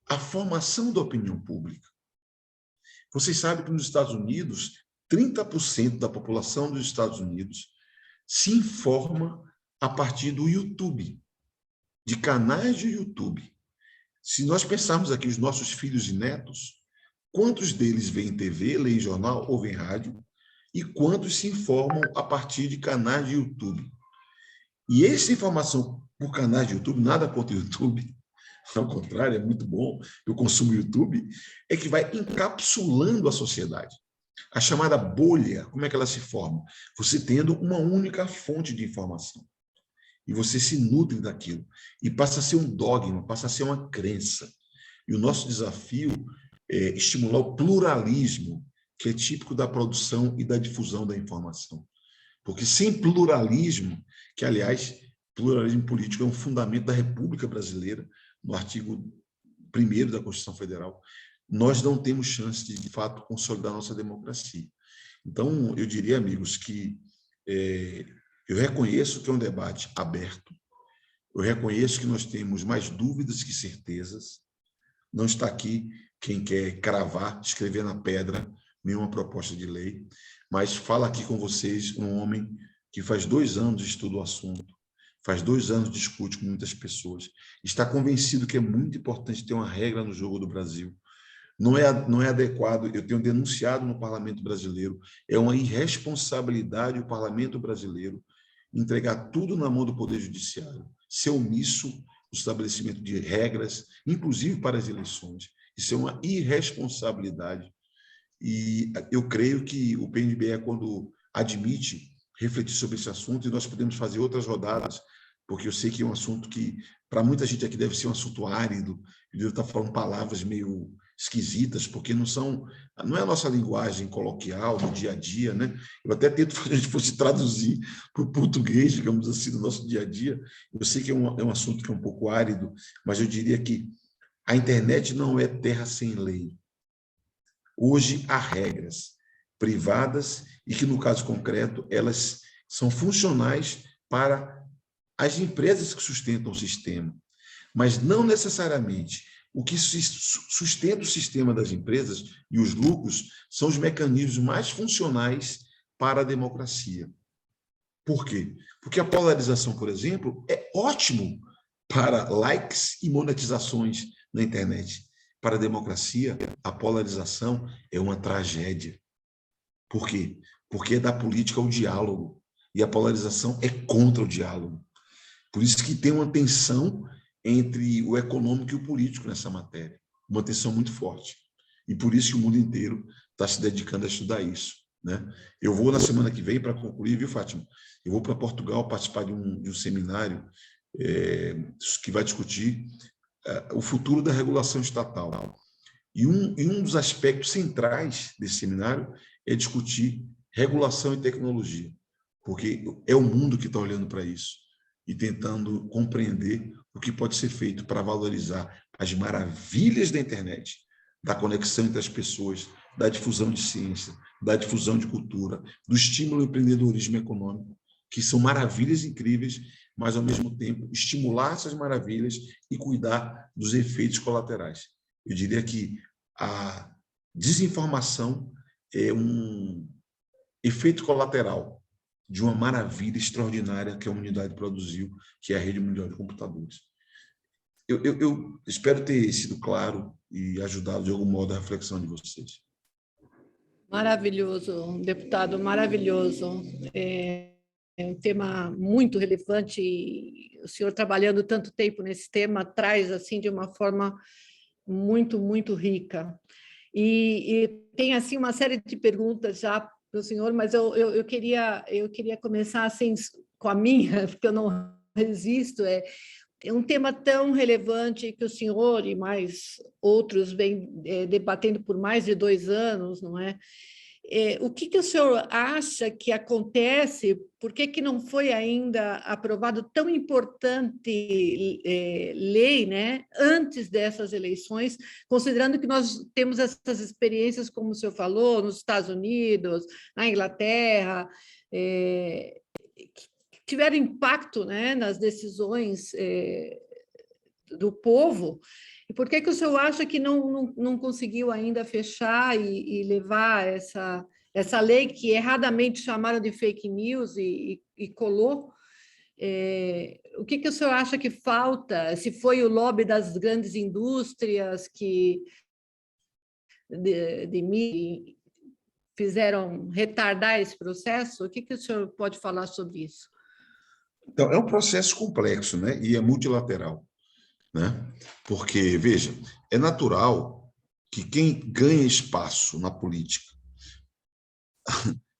a formação da opinião pública. Vocês sabem que nos Estados Unidos, 30% da população dos Estados Unidos se informa a partir do YouTube, de canais de YouTube. Se nós pensarmos aqui os nossos filhos e netos, quantos deles veem TV, leem jornal ou veem rádio, e quantos se informam a partir de canais de YouTube? E essa informação por canais de YouTube, nada contra o YouTube, ao contrário, é muito bom, eu consumo YouTube, é que vai encapsulando a sociedade. A chamada bolha, como é que ela se forma? Você tendo uma única fonte de informação. E você se nutre daquilo. E passa a ser um dogma, passa a ser uma crença. E o nosso desafio é estimular o pluralismo, que é típico da produção e da difusão da informação. Porque sem pluralismo, que, aliás, pluralismo político é um fundamento da República Brasileira, no artigo 1º da Constituição Federal, nós não temos chance de fato, consolidar nossa democracia. Então, eu diria, amigos, que eu reconheço que é um debate aberto, eu reconheço que nós temos mais dúvidas que certezas, não está aqui quem quer cravar, escrever na pedra nenhuma proposta de lei, mas fala aqui com vocês um homem que faz 2 anos estuda o assunto, faz 2 anos discute com muitas pessoas, está convencido que é muito importante ter uma regra no jogo do Brasil. Não é adequado, eu tenho denunciado no Parlamento Brasileiro, é uma irresponsabilidade o Parlamento Brasileiro entregar tudo na mão do Poder Judiciário, ser omisso no estabelecimento de regras, inclusive para as eleições. Isso é uma irresponsabilidade. E eu creio que o PNBE, quando admite refletir sobre esse assunto, e nós podemos fazer outras rodadas, porque eu sei que é um assunto que, para muita gente aqui, deve ser um assunto árido, eu devo estar falando palavras meio esquisitas, porque não é a nossa linguagem coloquial, do dia a dia, né? Eu até tento fazer, a gente fosse traduzir para o português, digamos assim, do nosso dia a dia. Eu sei que é um assunto que é um pouco árido, mas eu diria que a internet não é terra sem lei. Hoje há regras privadas e que, no caso concreto, elas são funcionais para as empresas que sustentam o sistema, mas não necessariamente. O que sustenta o sistema das empresas e os lucros são os mecanismos mais funcionais para a democracia. Por quê? Porque a polarização, por exemplo, é ótimo para likes e monetizações na internet. Para a democracia, a polarização é uma tragédia. Por quê? Porque é da política ao diálogo, e a polarização é contra o diálogo. Por isso que tem uma tensão entre o econômico e o político nessa matéria, uma tensão muito forte. E por isso que o mundo inteiro está se dedicando a estudar isso, né? Eu vou, na semana que vem, para concluir, viu, Fátima? Eu vou para Portugal participar de um seminário que vai discutir o futuro da regulação estatal. E um dos aspectos centrais desse seminário é discutir regulação e tecnologia, porque é o mundo que está olhando para isso e tentando compreender o que pode ser feito para valorizar as maravilhas da internet, da conexão entre as pessoas, da difusão de ciência, da difusão de cultura, do estímulo ao empreendedorismo econômico, que são maravilhas incríveis, mas, ao mesmo tempo, estimular essas maravilhas e cuidar dos efeitos colaterais. Eu diria que a desinformação é um efeito colateral de uma maravilha extraordinária que a humanidade produziu, que é a rede mundial de computadores. Eu espero ter sido claro e ajudado de algum modo a reflexão de vocês. Maravilhoso, deputado, maravilhoso. É um tema muito relevante e o senhor trabalhando tanto tempo nesse tema traz assim de uma forma muito, muito rica. E tem assim uma série de perguntas já para o senhor, mas eu queria começar assim, com a minha, porque eu não resisto, é um tema tão relevante que o senhor e mais outros vêm debatendo por mais de 2 anos, não é? O que o senhor acha que acontece? Por que não foi ainda aprovado tão importante lei, né, antes dessas eleições, considerando que nós temos essas experiências, como o senhor falou, nos Estados Unidos, na Inglaterra, que tiveram impacto, né, nas decisões do povo? E por que o senhor acha que não conseguiu ainda fechar e levar essa lei que erradamente chamaram de fake news e colou? O que o senhor acha que falta? Se foi o lobby das grandes indústrias que fizeram retardar esse processo? O que o senhor pode falar sobre isso? Então, é um processo complexo, né? E é multilateral, né? Porque, veja, é natural que quem ganha espaço na política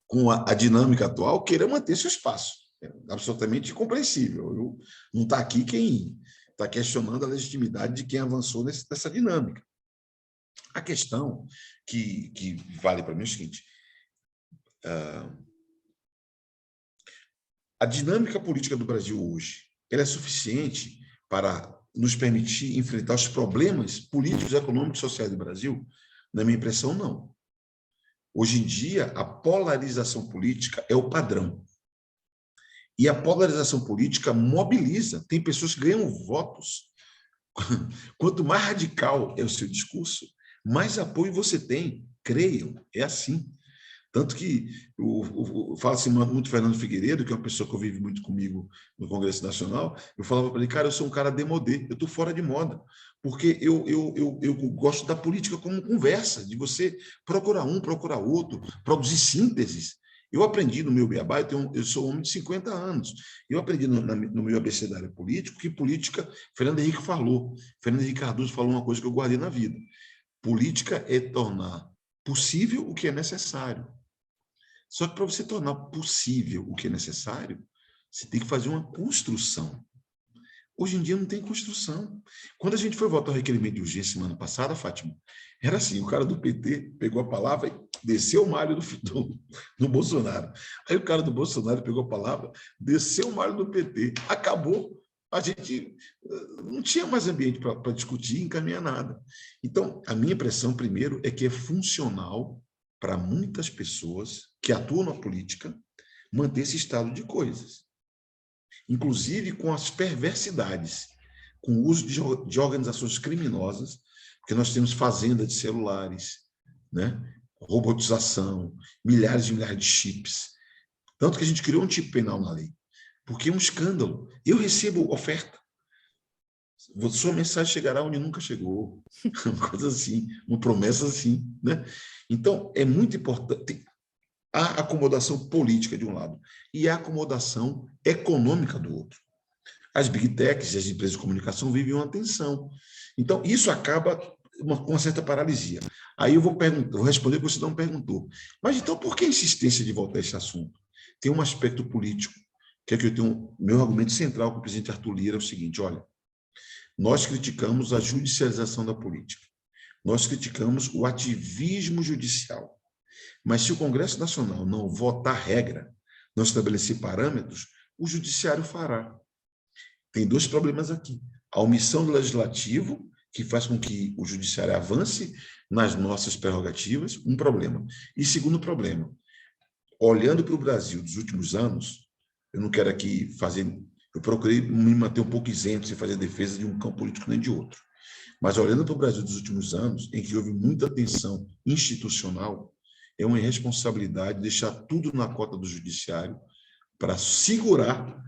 com a dinâmica atual queira manter seu espaço. É absolutamente compreensível. Não está aqui quem está questionando a legitimidade de quem avançou nessa dinâmica. A questão que vale para mim é o seguinte: a dinâmica política do Brasil hoje, ela é suficiente para nos permitir enfrentar os problemas políticos, econômicos e sociais do Brasil? Na minha impressão, não. Hoje em dia, a polarização política é o padrão. E a polarização política mobiliza. Tem pessoas que ganham votos. Quanto mais radical é o seu discurso, mais apoio você tem. Creiam, é assim. Tanto que eu falo assim muito Fernando Figueiredo, que é uma pessoa que vive muito comigo no Congresso Nacional. Eu falava para ele: cara, eu sou um cara demodé, eu estou fora de moda, porque eu gosto da política como conversa, de você procurar um, procurar outro, produzir sínteses. Eu aprendi no meu beabá, eu sou homem de 50 anos, eu aprendi no meu abecedário político que política, Fernando Henrique falou, Fernando Henrique Cardoso falou uma coisa que eu guardei na vida: política é tornar possível o que é necessário. Só que para você tornar possível o que é necessário, você tem que fazer uma construção. Hoje em dia não tem construção. Quando a gente foi votar o requerimento de urgência semana passada, Fátima, era assim: o cara do PT pegou a palavra e desceu o malho do Bolsonaro. Aí o cara do Bolsonaro pegou a palavra, desceu o malho do PT. Acabou. A gente não tinha mais ambiente para discutir e encaminhar nada. Então, a minha impressão, primeiro, é que é funcional para muitas pessoas que atuam na política manter esse estado de coisas, inclusive com as perversidades, com o uso de organizações criminosas, porque nós temos fazenda de celulares, né? Robotização, milhares e milhares de chips, tanto que a gente criou um tipo penal na lei, porque é um escândalo. Eu recebo oferta, sua mensagem chegará onde nunca chegou, uma coisa assim, uma promessa assim, né? Então, é muito importante a acomodação política de um lado e a acomodação econômica do outro. As big techs e as empresas de comunicação vivem uma tensão. Então, isso acaba com uma certa paralisia. Aí eu vou responder o que você não perguntou. Mas então, por que a insistência de voltar a esse assunto? Tem um aspecto político, que é que eu tenho. Meu argumento central com o presidente Arthur Lira é o seguinte: olha, nós criticamos a judicialização da política. Nós criticamos o ativismo judicial. Mas se o Congresso Nacional não votar regra, não estabelecer parâmetros, o Judiciário fará. Tem 2 problemas aqui: a omissão do Legislativo, que faz com que o Judiciário avance nas nossas prerrogativas, um problema. E segundo problema, olhando para o Brasil dos últimos anos, eu não quero aqui fazer... Eu procurei me manter um pouco isento, sem fazer defesa de um campo político nem de outro. Mas olhando para o Brasil dos últimos anos, em que houve muita tensão institucional, é uma irresponsabilidade deixar tudo na cota do Judiciário para segurar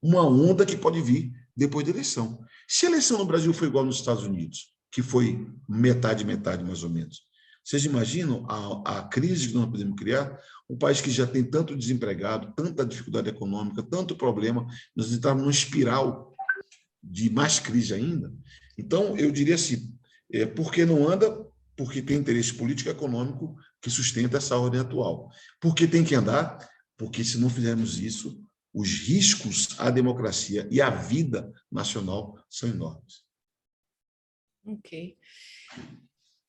uma onda que pode vir depois da eleição. Se a eleição no Brasil foi igual nos Estados Unidos, que foi metade, mais ou menos, vocês imaginam a crise que nós podemos criar? Um país que já tem tanto desempregado, tanta dificuldade econômica, tanto problema, nós estamos numa espiral de mais crise ainda. Então, eu diria assim, por que não anda? Porque tem interesse político e econômico que sustenta essa ordem atual. Por que tem que andar? Porque se não fizermos isso, os riscos à democracia e à vida nacional são enormes. Ok.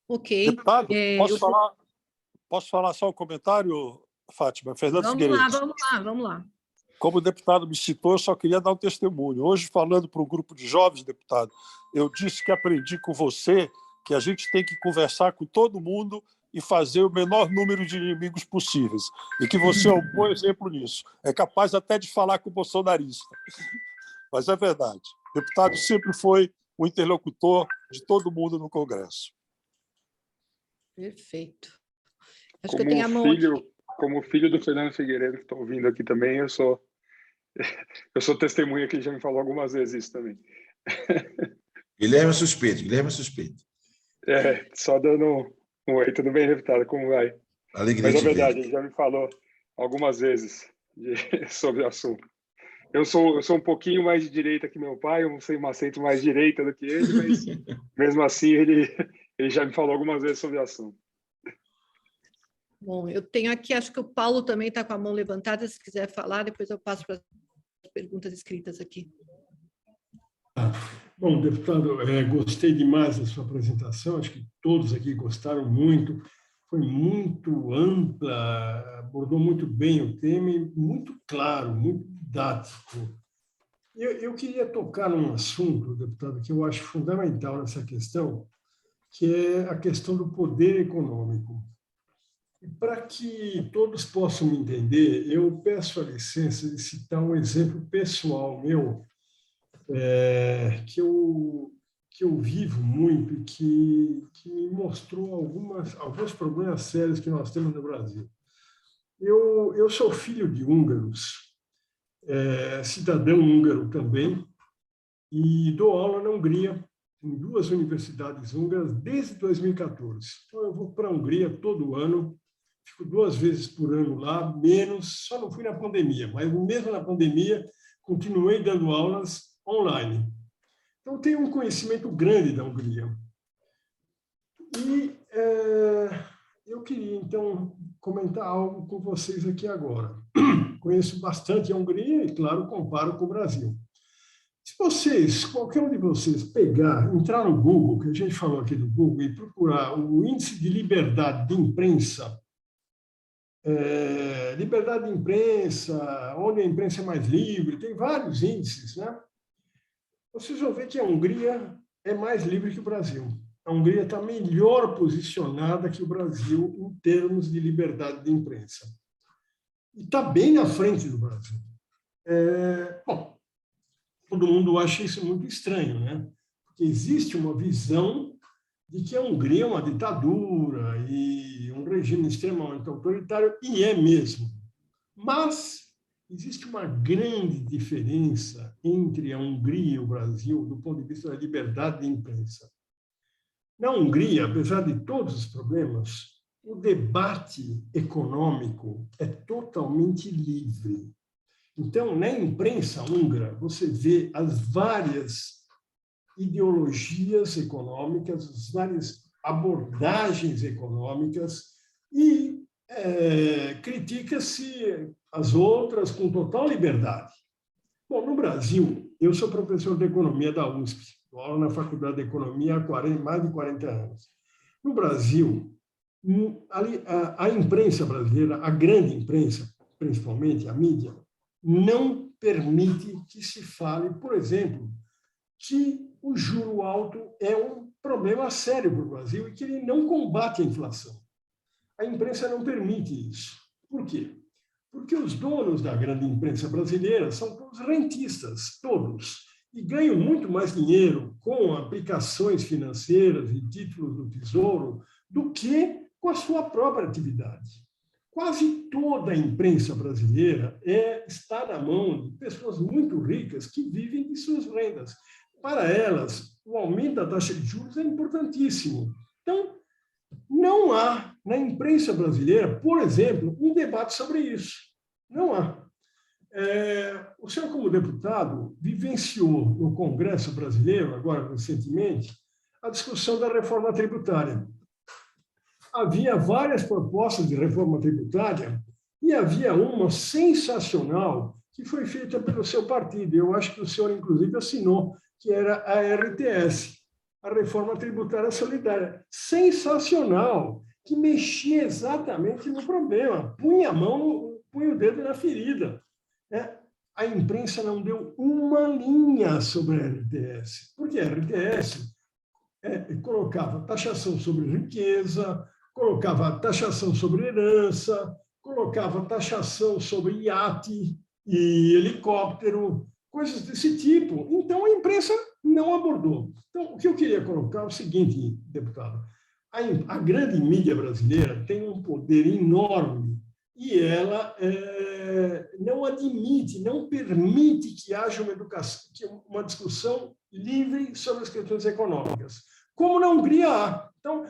Ok. Deputado, posso falar só um comentário, Fátima? Fernando Figueiredo. Vamos lá. Como o deputado me citou, eu só queria dar um testemunho. Hoje, falando para um grupo de jovens, deputado, eu disse que aprendi com você que a gente tem que conversar com todo mundo e fazer o menor número de inimigos possíveis. E que você é um bom exemplo nisso. É capaz até de falar com o bolsonarista. Mas é verdade. O deputado sempre foi o interlocutor de todo mundo no Congresso. Perfeito. Acho que eu tenho a mão aqui. Como filho do Fernando Figueiredo, que estou ouvindo aqui também, eu sou testemunha, que ele já me falou algumas vezes isso também. Guilherme é suspeito. Só dando um oi, tudo bem, deputado, como vai? Alegria. Mas é verdade, ele já me falou algumas vezes sobre o assunto. Eu sou um pouquinho mais de direita que meu pai, eu sei uma acento mais direita do que ele, mas mesmo assim ele já me falou algumas vezes sobre o assunto. Bom, eu tenho aqui, acho que o Paulo também está com a mão levantada, se quiser falar, depois eu passo para as perguntas escritas aqui. Bom, deputado, gostei demais da sua apresentação, acho que todos aqui gostaram muito, foi muito ampla, abordou muito bem o tema e muito claro, muito didático. Eu queria tocar num assunto, deputado, que eu acho fundamental nessa questão, que é a questão do poder econômico. E para que todos possam me entender, eu peço a licença de citar um exemplo pessoal meu, que eu vivo muito e que me mostrou alguns problemas sérios que nós temos no Brasil. Eu sou filho de húngaros, cidadão húngaro também, e dou aula na Hungria, em 2 universidades húngaras, desde 2014. Então, eu vou para a Hungria todo ano, fico 2 vezes por ano lá, menos, só não fui na pandemia, mas mesmo na pandemia, continuei dando aulas online. Então, tenho um conhecimento grande da Hungria. E eu queria, então, comentar algo com vocês aqui agora. Conheço bastante a Hungria e, claro, comparo com o Brasil. Se qualquer um de vocês entrar no Google, que a gente falou aqui do Google, e procurar o índice de liberdade de imprensa, onde a imprensa é mais livre, tem vários índices, né? Vocês vão ver que a Hungria é mais livre que o Brasil. A Hungria está melhor posicionada que o Brasil em termos de liberdade de imprensa. E está bem na frente do Brasil. Bom, todo mundo acha isso muito estranho, né? Porque existe uma visão de que a Hungria é uma ditadura e um regime extremamente autoritário, e é mesmo. Mas existe uma grande diferença entre a Hungria e o Brasil do ponto de vista da liberdade de imprensa. Na Hungria, apesar de todos os problemas, o debate econômico é totalmente livre. Então, na imprensa húngara, você vê as várias ideologias econômicas, as várias abordagens econômicas e critica-se as outras com total liberdade. Bom, no Brasil, eu sou professor de economia da USP, dou aula na Faculdade de Economia há mais de 40 anos. No Brasil, a imprensa brasileira, a grande imprensa, principalmente a mídia, não permite que se fale, por exemplo, que o juro alto é um problema sério para o Brasil e que ele não combate a inflação. A imprensa não permite isso. Por quê? Porque os donos da grande imprensa brasileira são todos rentistas, todos, e ganham muito mais dinheiro com aplicações financeiras e títulos do Tesouro do que com a sua própria atividade. Quase toda a imprensa brasileira está na mão de pessoas muito ricas que vivem de suas rendas. Para elas, o aumento da taxa de juros é importantíssimo. Então, não há na imprensa brasileira, por exemplo, um debate sobre isso. Não há. O senhor, como deputado, vivenciou no Congresso brasileiro, agora recentemente, a discussão da reforma tributária. Havia várias propostas de reforma tributária e havia uma sensacional que foi feita pelo seu partido. Eu acho que o senhor, inclusive, assinou, que era a RTS, a Reforma Tributária Solidária. Sensacional, que mexia exatamente no problema, punha o dedo na ferida. A imprensa não deu uma linha sobre a RTS, porque a RTS colocava taxação sobre riqueza, colocava taxação sobre herança, colocava taxação sobre iate e helicóptero, coisas desse tipo. Então, a imprensa não abordou. Então, o que eu queria colocar é o seguinte, deputado: a grande mídia brasileira tem um poder enorme e ela não admite, não permite que haja uma discussão livre sobre as questões econômicas, como na Hungria há. Então,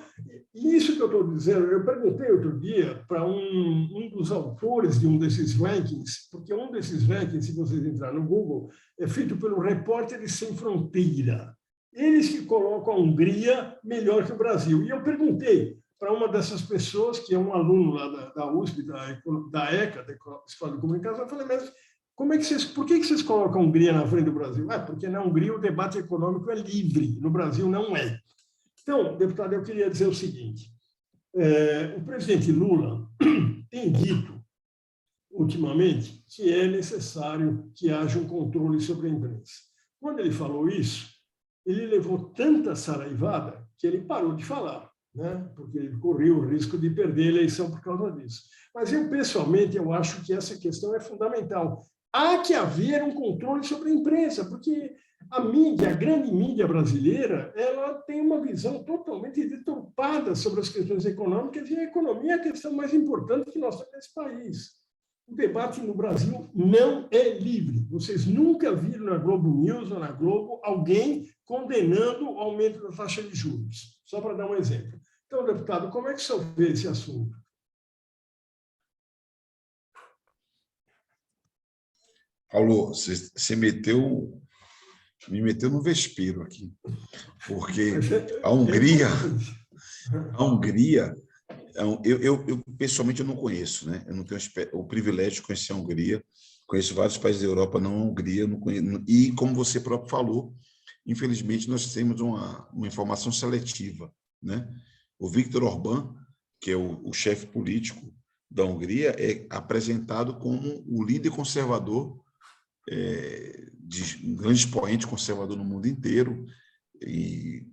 isso que eu estou dizendo, eu perguntei outro dia para um dos autores de um desses rankings, porque um desses rankings, se vocês entrarem no Google, é feito pelo Repórteres Sem Fronteira. Eles que colocam a Hungria melhor que o Brasil. E eu perguntei para uma dessas pessoas, que é um aluno lá da USP, da ECA, da Escola de Comunicação, eu falei, mas por que vocês colocam a Hungria na frente do Brasil? Porque na Hungria o debate econômico é livre, no Brasil não é. Então, deputado, eu queria dizer o seguinte: o presidente Lula tem dito, ultimamente, que é necessário que haja um controle sobre a imprensa. Quando ele falou isso, ele levou tanta saraivada que ele parou de falar, né? Porque ele correu o risco de perder a eleição por causa disso. Mas eu, pessoalmente, eu acho que essa questão é fundamental. Há que haver um controle sobre a imprensa, porque a mídia, a grande mídia brasileira, ela tem uma visão totalmente deturpada sobre as questões econômicas, e a economia é a questão mais importante que nós temos nesse país. O debate no Brasil não é livre. Vocês nunca viram na Globo News ou na Globo alguém condenando o aumento da taxa de juros, só para dar um exemplo. Então, deputado, como é que o senhor vê esse assunto? Paulo, você me meteu no vespeiro aqui, porque a Hungria, eu pessoalmente eu não conheço, né? Eu não tenho o privilégio de conhecer a Hungria, conheço vários países da Europa, não a Hungria, não conheço, e como você próprio falou, infelizmente nós temos uma informação seletiva, né? O Viktor Orbán, que é o chefe político da Hungria, é apresentado como o líder conservador, um grande expoente conservador no mundo inteiro, e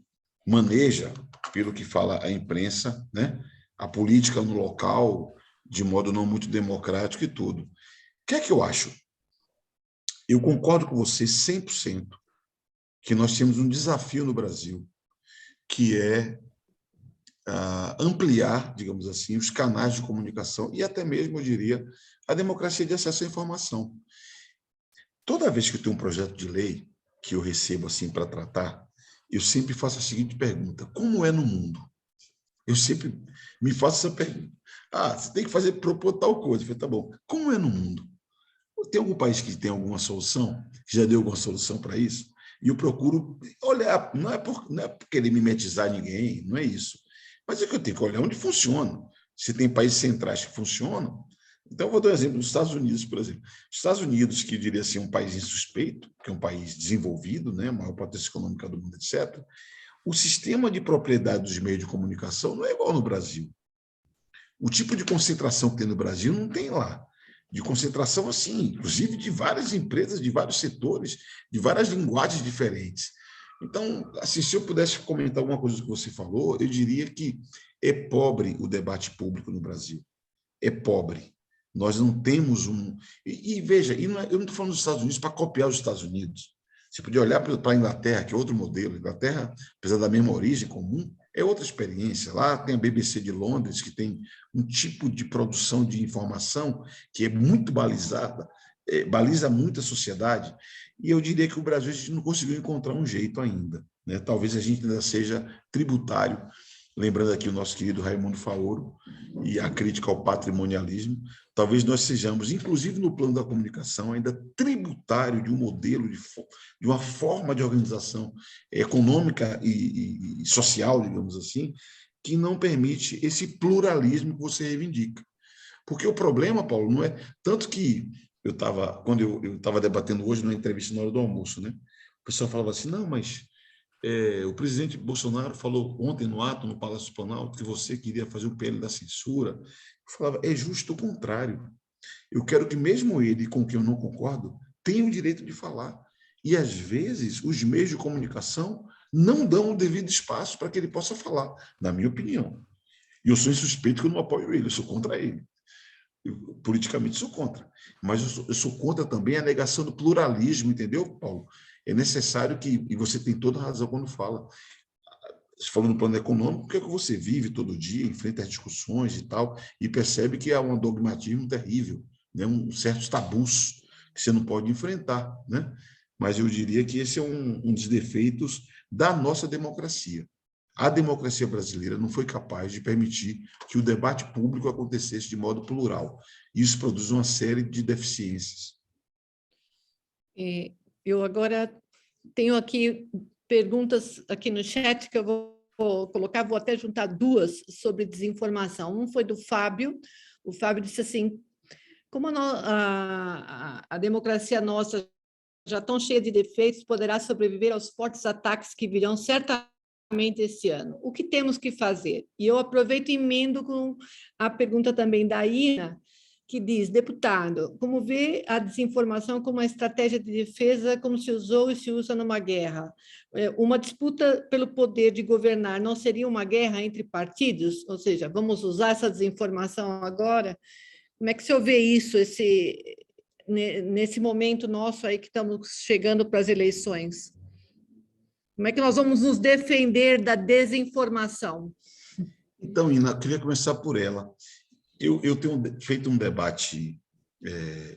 maneja, pelo que fala a imprensa, né, a política no local de modo não muito democrático e tudo. O que é que eu acho? Eu concordo com você 100% que nós temos um desafio no Brasil, que é ampliar, digamos assim, os canais de comunicação e até mesmo, eu diria, a democracia de acesso à informação. Toda vez que eu tenho um projeto de lei que eu recebo assim para tratar, eu sempre faço a seguinte pergunta: como é no mundo? Eu sempre me faço essa pergunta. Você tem que propor tal coisa. Eu falei, tá bom. Como é no mundo? Tem algum país que tem alguma solução? Que já deu alguma solução para isso? E eu procuro olhar, não é por querer mimetizar ninguém, não é isso. Mas é que eu tenho que olhar onde funciona. Se tem países centrais que funcionam. Então, eu vou dar um exemplo dos Estados Unidos, por exemplo. Os Estados Unidos, que eu diria assim, um país insuspeito, que é um país desenvolvido, né, a maior potência econômica do mundo, etc., o sistema de propriedade dos meios de comunicação não é igual no Brasil. O tipo de concentração que tem no Brasil não tem lá. De concentração, assim, inclusive de várias empresas, de vários setores, de várias linguagens diferentes. Então, assim, se eu pudesse comentar alguma coisa que você falou, eu diria que é pobre o debate público no Brasil. É pobre. Nós não temos um... E veja, eu não estou falando dos Estados Unidos para copiar os Estados Unidos. Você podia olhar para a Inglaterra, que é outro modelo. A Inglaterra, apesar da mesma origem comum, é outra experiência. Lá tem a BBC de Londres, que tem um tipo de produção de informação que é muito balizada, baliza muito a sociedade. E eu diria que o Brasil a gente não conseguiu encontrar um jeito ainda, né? Talvez a gente ainda seja tributário. Lembrando aqui o nosso querido Raimundo Faoro e a crítica ao patrimonialismo, talvez nós sejamos, inclusive no plano da comunicação, ainda tributário de um modelo, de uma forma de organização econômica e social, digamos assim, que não permite esse pluralismo que você reivindica. Porque o problema, Paulo, não é... Tanto que quando eu estava debatendo hoje numa entrevista na hora do almoço, né? O pessoal falava assim, não, mas o presidente Bolsonaro falou ontem no ato, no Palácio do Planalto, que você queria fazer o PL da censura. Eu falava, é justo o contrário. Eu quero que mesmo ele, com quem eu não concordo, tenha o direito de falar. E, às vezes, os meios de comunicação não dão o devido espaço para que ele possa falar, na minha opinião. E eu sou insuspeito que eu não apoio ele, eu sou contra ele. Eu, politicamente, sou contra. Mas eu sou contra também a negação do pluralismo, entendeu, Paulo? É necessário que, e você tem toda a razão quando fala, falando no plano econômico, o que é que você vive todo dia, enfrenta as discussões e tal, e percebe que há um dogmatismo terrível, né? Certos tabus que você não pode enfrentar, né? Mas eu diria que esse é um dos defeitos da nossa democracia. A democracia brasileira não foi capaz de permitir que o debate público acontecesse de modo plural. Isso produz uma série de deficiências. Eu agora tenho aqui perguntas aqui no chat que eu vou colocar, vou até juntar duas sobre desinformação. Um foi do Fábio. O Fábio disse assim, como a democracia nossa já tão cheia de defeitos, poderá sobreviver aos fortes ataques que virão certamente esse ano. O que temos que fazer? E eu aproveito e emendo com a pergunta também da Ina, que diz, deputado, como vê a desinformação como uma estratégia de defesa, como se usou e se usa numa guerra? Uma disputa pelo poder de governar não seria uma guerra entre partidos? Ou seja, vamos usar essa desinformação agora? Como é que o senhor vê isso, nesse momento nosso aí que estamos chegando para as eleições? Como é que nós vamos nos defender da desinformação? Então, Ina, eu queria começar por ela. Eu tenho feito um debate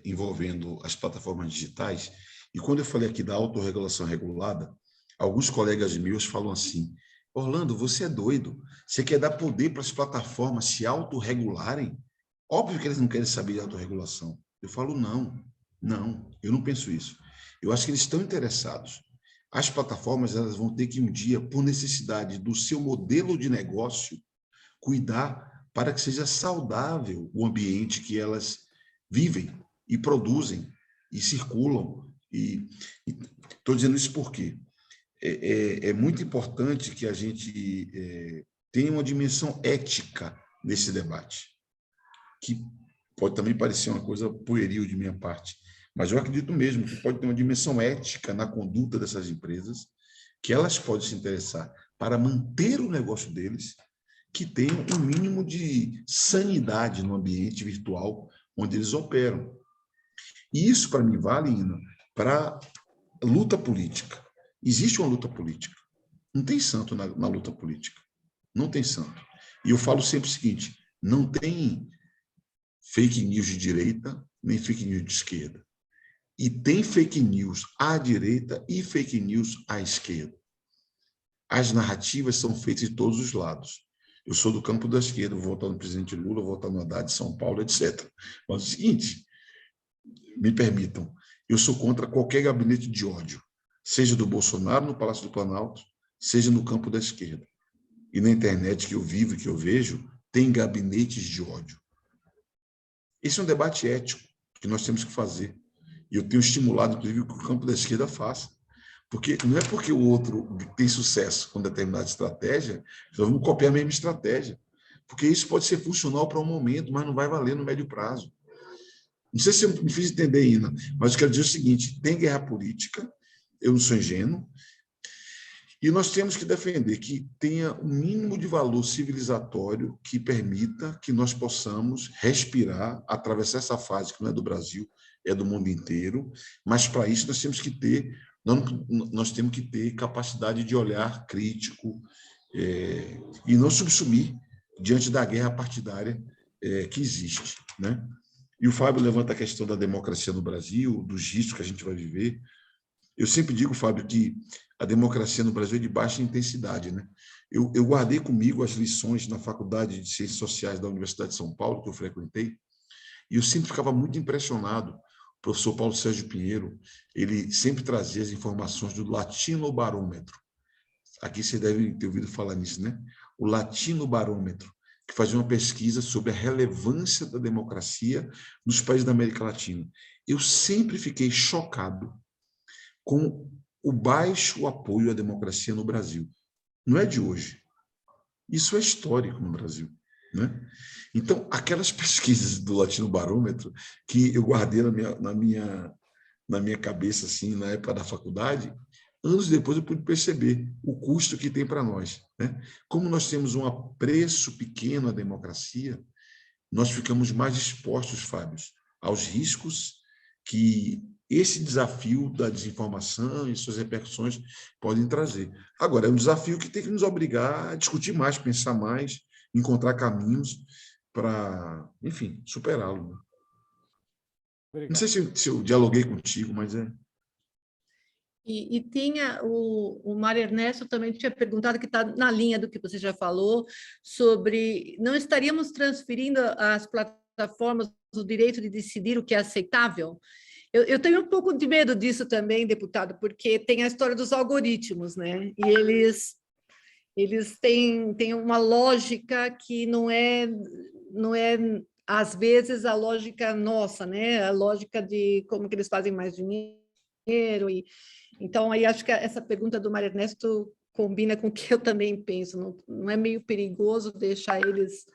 envolvendo as plataformas digitais, e quando eu falei aqui da autorregulação regulada, alguns colegas meus falam assim, Orlando, você é doido, você quer dar poder para as plataformas se autorregularem? Óbvio que eles não querem saber de autorregulação. Eu falo, não, eu não penso isso. Eu acho que eles estão interessados. As plataformas elas vão ter que um dia, por necessidade do seu modelo de negócio, cuidar para que seja saudável o ambiente que elas vivem e produzem e circulam. E estou dizendo isso porque é muito importante que a gente tenha uma dimensão ética nesse debate, que pode também parecer uma coisa pueril de minha parte, mas eu acredito mesmo que pode ter uma dimensão ética na conduta dessas empresas, que elas podem se interessar para manter o negócio deles, que tenham um mínimo de sanidade no ambiente virtual onde eles operam. E isso, para mim, vale, Ina, para luta política. Existe uma luta política. Não tem santo na luta política. Não tem santo. E eu falo sempre o seguinte, não tem fake news de direita, nem fake news de esquerda. E tem fake news à direita e fake news à esquerda. As narrativas são feitas de todos os lados. Eu sou do campo da esquerda, vou votar no presidente Lula, vou votar no Haddad de São Paulo, etc. Mas é o seguinte, me permitam, eu sou contra qualquer gabinete de ódio, seja do Bolsonaro no Palácio do Planalto, seja no campo da esquerda. E na internet que eu vivo e que eu vejo, tem gabinetes de ódio. Esse é um debate ético que nós temos que fazer. E eu tenho estimulado, inclusive, que o campo da esquerda faça. Porque não é porque o outro tem sucesso com determinada estratégia, nós vamos copiar a mesma estratégia. Porque isso pode ser funcional para um momento, mas não vai valer no médio prazo. Não sei se eu me fiz entender, Ina, mas eu quero dizer o seguinte, tem guerra política, eu não sou ingênuo, e nós temos que defender que tenha um mínimo de valor civilizatório que permita que nós possamos respirar, atravessar essa fase que não é do Brasil, é do mundo inteiro, mas para isso nós temos que ter capacidade de olhar crítico e não subsumir diante da guerra partidária que existe, né? E o Fábio levanta a questão da democracia no Brasil, dos riscos que a gente vai viver. Eu sempre digo, Fábio, que a democracia no Brasil é de baixa intensidade, né? Eu guardei comigo as lições na Faculdade de Ciências Sociais da Universidade de São Paulo, que eu frequentei, e eu sempre ficava muito impressionado. O professor Paulo Sérgio Pinheiro, ele sempre trazia as informações do Latinobarômetro. Aqui você deve ter ouvido falar nisso, né? O Latinobarômetro, que fazia uma pesquisa sobre a relevância da democracia nos países da América Latina. eu sempre fiquei chocado com o baixo apoio à democracia no Brasil. Não é de hoje. Isso é histórico no Brasil, né? Então, aquelas pesquisas do Latino Barômetro que eu guardei na minha cabeça, assim, na época da faculdade, anos depois eu pude perceber o custo que tem para nós, né? Como nós temos um apreço pequeno à democracia, nós ficamos mais expostos, Fábio, aos riscos que esse desafio da desinformação e suas repercussões podem trazer. Agora, é um desafio que tem que nos obrigar a discutir mais, pensar mais, encontrar caminhos para, enfim, superá-lo. Não sei se eu dialoguei contigo, mas é... E tinha o Mário Ernesto também tinha perguntado, que está na linha do que você já falou, sobre não estaríamos transferindo às plataformas o direito de decidir o que é aceitável? Eu tenho um pouco de medo disso também, deputado, porque tem a história dos algoritmos, né? E eles têm uma lógica que não é às vezes a lógica nossa, né? A lógica de como que eles fazem mais dinheiro. Então, aí acho que essa pergunta do Mário Ernesto combina com o que eu também penso. Não é meio perigoso deixar eles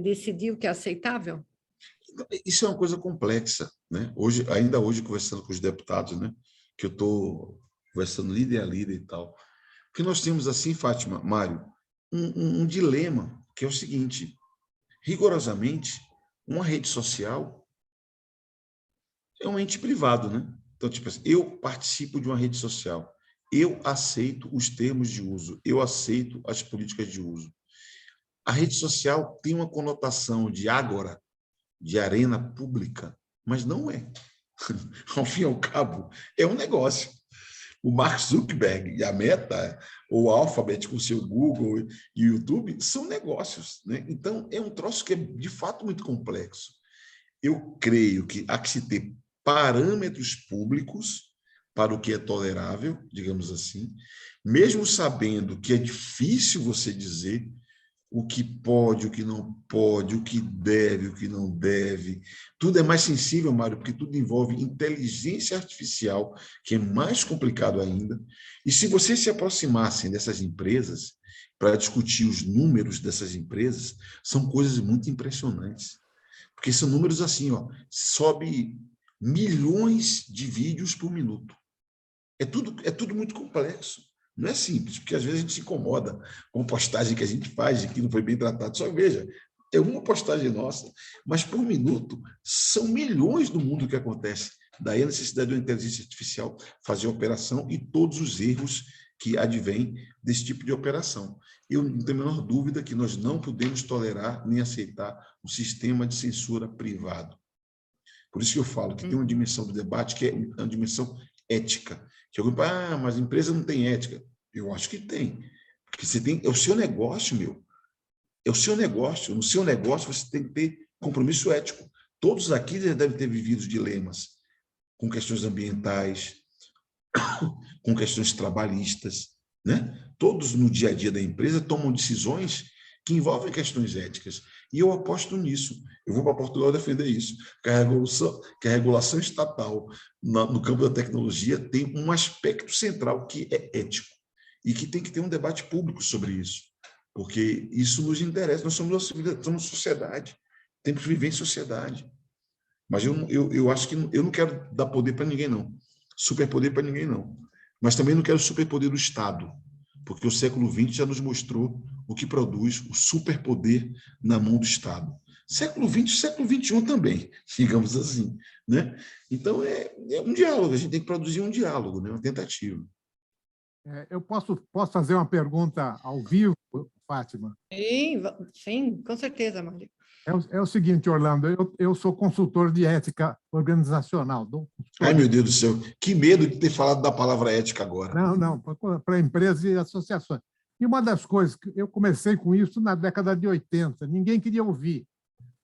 decidir o que é aceitável? Isso é uma coisa complexa, né? Ainda hoje, conversando com os deputados, né? Que eu estou conversando líder a líder e tal, porque nós temos assim, Fátima, Mário, um dilema, que é o seguinte: rigorosamente, uma rede social é um ente privado, né? Então, tipo assim, eu participo de uma rede social, eu aceito os termos de uso, eu aceito as políticas de uso. A rede social tem uma conotação de ágora, de arena pública, mas não é. Ao fim e ao cabo, é um negócio. O Mark Zuckerberg e a Meta, ou o Alphabet com o seu Google e o YouTube, são negócios, né? Então, é um troço que é, de fato, muito complexo. Eu creio que há que se ter parâmetros públicos para o que é tolerável, digamos assim, mesmo sabendo que é difícil você dizer o que pode, o que não pode, o que deve, o que não deve. Tudo é mais sensível, Mário, porque tudo envolve inteligência artificial, que é mais complicado ainda. E se vocês se aproximassem dessas empresas para discutir os números dessas empresas, são coisas muito impressionantes. Porque são números assim, ó, sobe milhões de vídeos por minuto. É tudo muito complexo. Não é simples, porque às vezes a gente se incomoda com a postagem que a gente faz e que não foi bem tratado. Só veja, é uma postagem nossa, mas por minuto são milhões no mundo que acontece. Daí a necessidade da inteligência artificial fazer a operação e todos os erros que advêm desse tipo de operação. Eu não tenho a menor dúvida que nós não podemos tolerar nem aceitar um sistema de censura privado. Por isso que eu falo que tem uma dimensão do debate que é uma dimensão ética. Que alguém fala, mas a empresa não tem ética. Eu acho que tem. Porque você tem, é o seu negócio, meu. É o seu negócio. No seu negócio você tem que ter compromisso ético. Todos aqui devem ter vivido dilemas com questões ambientais, com questões trabalhistas, né? Todos no dia a dia da empresa tomam decisões que envolvem questões éticas. E eu aposto nisso. Eu vou para Portugal defender isso. Que a regulação estatal no campo da tecnologia tem um aspecto central que é ético e que tem que ter um debate público sobre isso, porque isso nos interessa. Nós somos sociedade, temos que viver em sociedade. Mas eu acho que eu não quero dar poder para ninguém, não. Superpoder para ninguém, não. Mas também não quero superpoder do Estado, porque o século XX já nos mostrou o que produz o superpoder na mão do Estado. Século XX, século XXI também, digamos assim, né? Então, é um diálogo, a gente tem que produzir um diálogo, né? Uma tentativa. Eu posso fazer uma pergunta ao vivo, Fátima? Sim, com certeza, Mário. É o seguinte, Orlando, eu sou consultor de ética organizacional. Ai, meu Deus do céu, que medo de ter falado da palavra ética agora. Não, para empresas e associações. E uma das coisas, que eu comecei com isso na década de 80, ninguém queria ouvir,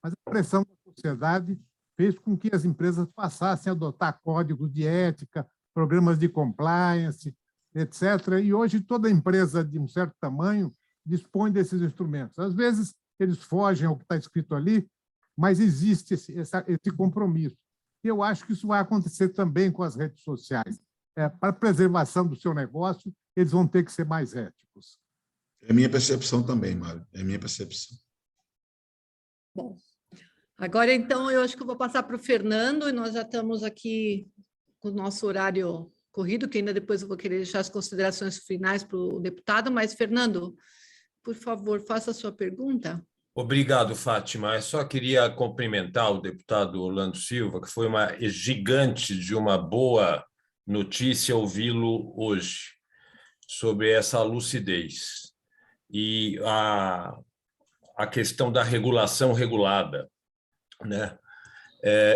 mas a pressão da sociedade fez com que as empresas passassem a adotar códigos de ética, programas de compliance, etc. E hoje toda empresa de um certo tamanho dispõe desses instrumentos. Às vezes eles fogem ao que está escrito ali, mas existe esse compromisso. Eu acho que isso vai acontecer também com as redes sociais. Para a preservação do seu negócio, eles vão ter que ser mais éticos. É minha percepção também, Mário. É minha percepção. Bom, agora, então, eu acho que eu vou passar para o Fernando, e nós já estamos aqui com o nosso horário corrido, que ainda depois eu vou querer deixar as considerações finais para o deputado, mas, Fernando, por favor, faça a sua pergunta. Obrigado, Fátima. Eu só queria cumprimentar o deputado Orlando Silva, que foi uma gigante de uma boa notícia ouvi-lo hoje, sobre essa lucidez e a questão da regulação regulada, né?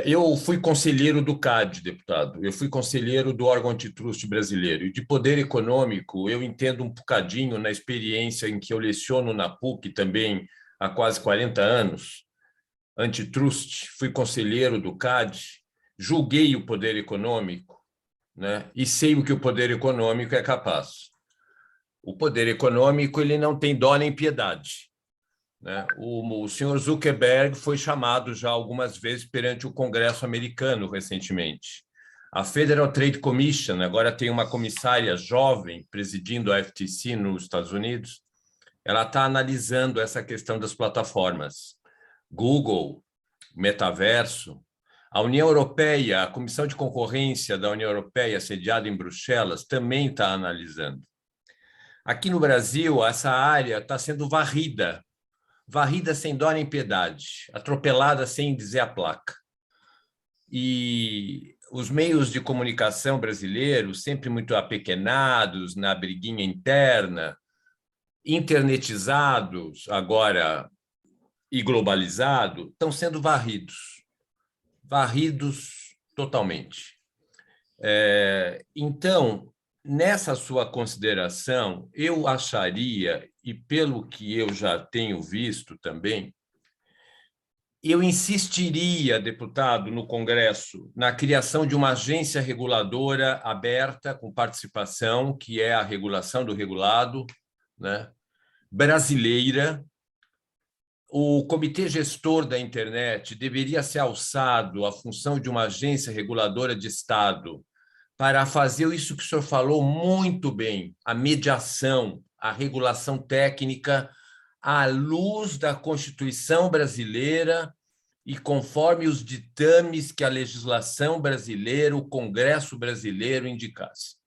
Eu fui conselheiro do CAD, deputado, eu fui conselheiro do órgão antitrust brasileiro, e de poder econômico eu entendo um bocadinho na experiência em que eu leciono na PUC também há quase 40 anos, antitrust, fui conselheiro do CAD, julguei o poder econômico, né? E sei o que o poder econômico é capaz. O poder econômico ele não tem dó nem piedade, né? O senhor Zuckerberg foi chamado já algumas vezes perante o Congresso americano recentemente. A Federal Trade Commission agora tem uma comissária jovem presidindo a FTC nos Estados Unidos. Ela está analisando essa questão das plataformas. Google, metaverso. A União Europeia, a Comissão de Concorrência da União Europeia, sediada em Bruxelas, também está analisando. Aqui no Brasil, essa área está sendo varrida sem dó nem piedade, atropelada sem dizer a placa. E os meios de comunicação brasileiros, sempre muito apequenados na briguinha interna, internetizados agora e globalizados, estão sendo varridos totalmente. Então, nessa sua consideração, eu acharia, e pelo que eu já tenho visto também, eu insistiria, deputado, no Congresso, na criação de uma agência reguladora aberta, com participação, que é a regulação do regulado, né, brasileira. O comitê gestor da internet deveria ser alçado à função de uma agência reguladora de Estado para fazer isso que o senhor falou muito bem, a mediação, a regulação técnica, à luz da Constituição brasileira e conforme os ditames que a legislação brasileira, o Congresso brasileiro indicasse.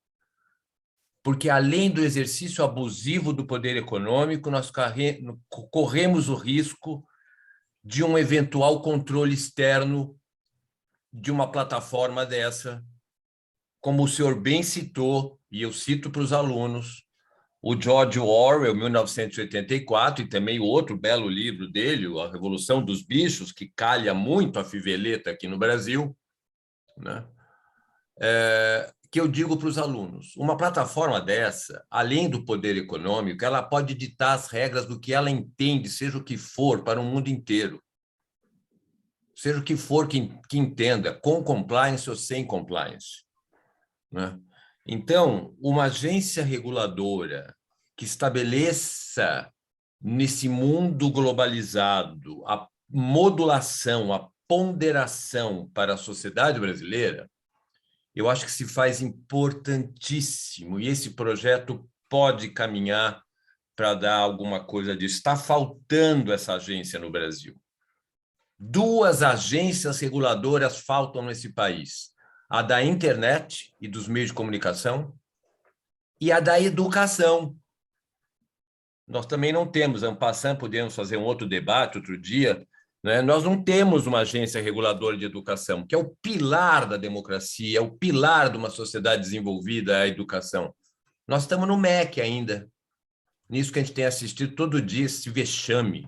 Porque, além do exercício abusivo do poder econômico, nós corremos o risco de um eventual controle externo de uma plataforma dessa, como o senhor bem citou, e eu cito para os alunos, o George Orwell, 1984, e também o outro belo livro dele, A Revolução dos Bichos, que calha muito a fiveleta aqui no Brasil, né? Que eu digo para os alunos, uma plataforma dessa, além do poder econômico, ela pode ditar as regras do que ela entende, seja o que for, para o mundo inteiro. Seja o que for que entenda, com compliance ou sem compliance, né? Então, uma agência reguladora que estabeleça nesse mundo globalizado a modulação, a ponderação para a sociedade brasileira, eu acho que se faz importantíssimo, e esse projeto pode caminhar para dar alguma coisa disso. Está faltando essa agência no Brasil. 2 agências reguladoras faltam nesse país: a da internet e dos meios de comunicação e a da educação. Nós também não temos, en passant, podemos fazer um outro debate outro dia, né? Nós não temos uma agência reguladora de educação, que é o pilar da democracia, é o pilar de uma sociedade desenvolvida, a educação. Nós estamos no MEC ainda, nisso que a gente tem assistido todo dia, esse vexame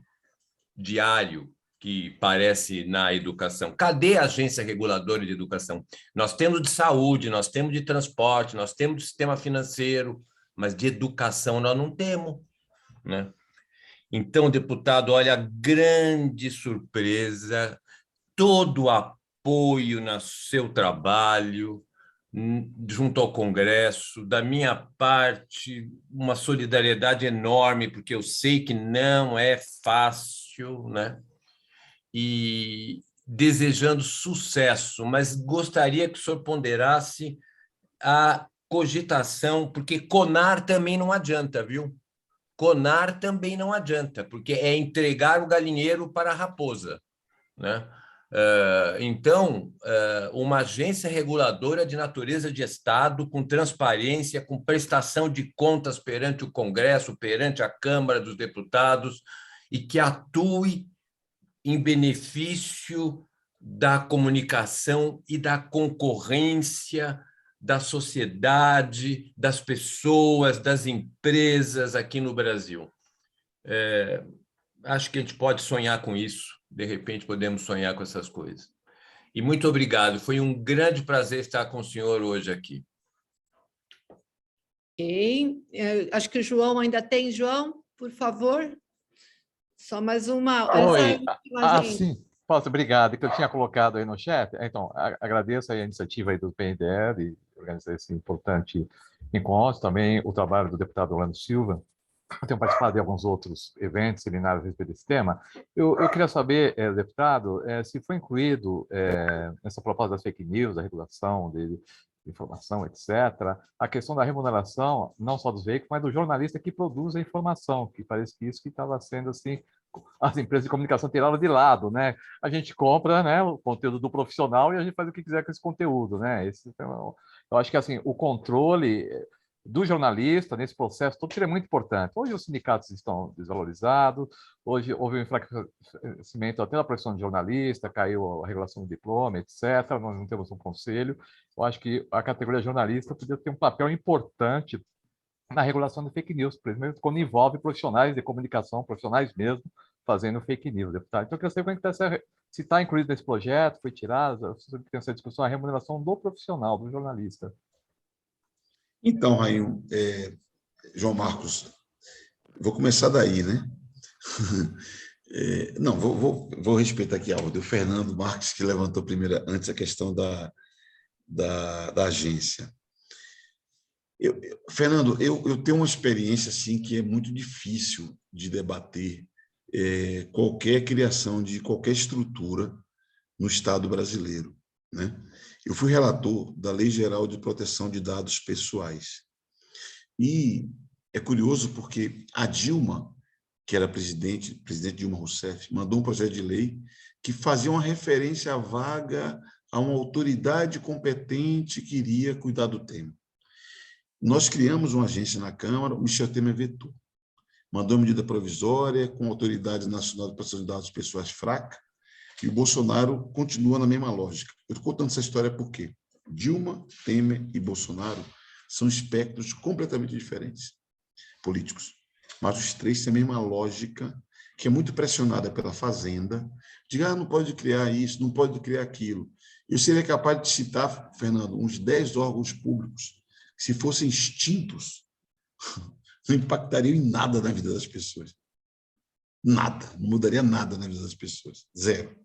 diário que parece na educação. Cadê a agência reguladora de educação? Nós temos de saúde, nós temos de transporte, nós temos de sistema financeiro, mas de educação nós não temos, né? Então, deputado, olha, grande surpresa, todo o apoio no seu trabalho, junto ao Congresso, da minha parte, uma solidariedade enorme, porque eu sei que não é fácil, né? E desejando sucesso, mas gostaria que o senhor ponderasse a cogitação, porque conar também não adianta, viu? Conar também não adianta, porque é entregar o galinheiro para a raposa, né? Então, uma agência reguladora de natureza de Estado, com transparência, com prestação de contas perante o Congresso, perante a Câmara dos Deputados, e que atue em benefício da comunicação e da concorrência da sociedade, das pessoas, das empresas aqui no Brasil. Acho que a gente pode sonhar com isso. De repente, podemos sonhar com essas coisas. E muito obrigado. Foi um grande prazer estar com o senhor hoje aqui. Ok. Acho que o João ainda tem. João, por favor. Só mais uma. Oi. Sim. Posso, obrigado, que eu tinha colocado aí no chat. Então, agradeço aí a iniciativa aí do PNDE de organizar esse importante encontro, também o trabalho do deputado Orlando Silva. Eu tenho participado de alguns outros eventos, seminários a respeito desse tema. Eu queria saber, deputado, se foi incluído nessa proposta das fake news, da regulação de informação, etc., a questão da remuneração, não só dos veículos, mas do jornalista que produz a informação, que parece que isso que estava sendo assim, as empresas de comunicação tiraram de lado, né? A gente compra, né, o conteúdo do profissional e a gente faz o que quiser com esse conteúdo, né? Eu acho que assim, o controle do jornalista nesse processo todo é muito importante. Hoje os sindicatos estão desvalorizados, hoje houve um enfraquecimento até da profissão de jornalista, caiu a regulação do diploma, etc. Nós não temos um conselho. Eu acho que a categoria jornalista poderia ter um papel importante na regulação de fake news, principalmente quando envolve profissionais de comunicação, profissionais mesmo, fazendo fake news, deputado. Então, eu queria saber como é que está, se está incluído nesse projeto, foi tirado, se tem essa discussão, a remuneração do profissional, do jornalista. Então, Rainho, João Marcos, vou começar daí, né? Não, vou respeitar aqui a ordem. O Fernando Marques, que levantou primeiro, antes a questão da agência. Fernando, eu tenho uma experiência assim, que é muito difícil de debater qualquer criação de qualquer estrutura no Estado brasileiro, né? Eu fui relator da Lei Geral de Proteção de Dados Pessoais. E é curioso porque a Dilma, que era presidente Dilma Rousseff, mandou um projeto de lei que fazia uma referência vaga a uma autoridade competente que iria cuidar do tema. Nós criamos uma agência na Câmara, o Michel Temer vetou. Mandou medida provisória com a Autoridade Nacional de Proteção de Dados Pessoais fraca, e o Bolsonaro continua na mesma lógica. Eu estou contando essa história porque Dilma, Temer e Bolsonaro são espectros completamente diferentes, políticos. Mas os três têm a mesma lógica, que é muito pressionada pela Fazenda, de não pode criar isso, não pode criar aquilo. Eu seria capaz de citar, Fernando, uns 10 órgãos públicos, que se fossem extintos, não impactariam em nada na vida das pessoas. Nada, não mudaria nada na vida das pessoas, zero.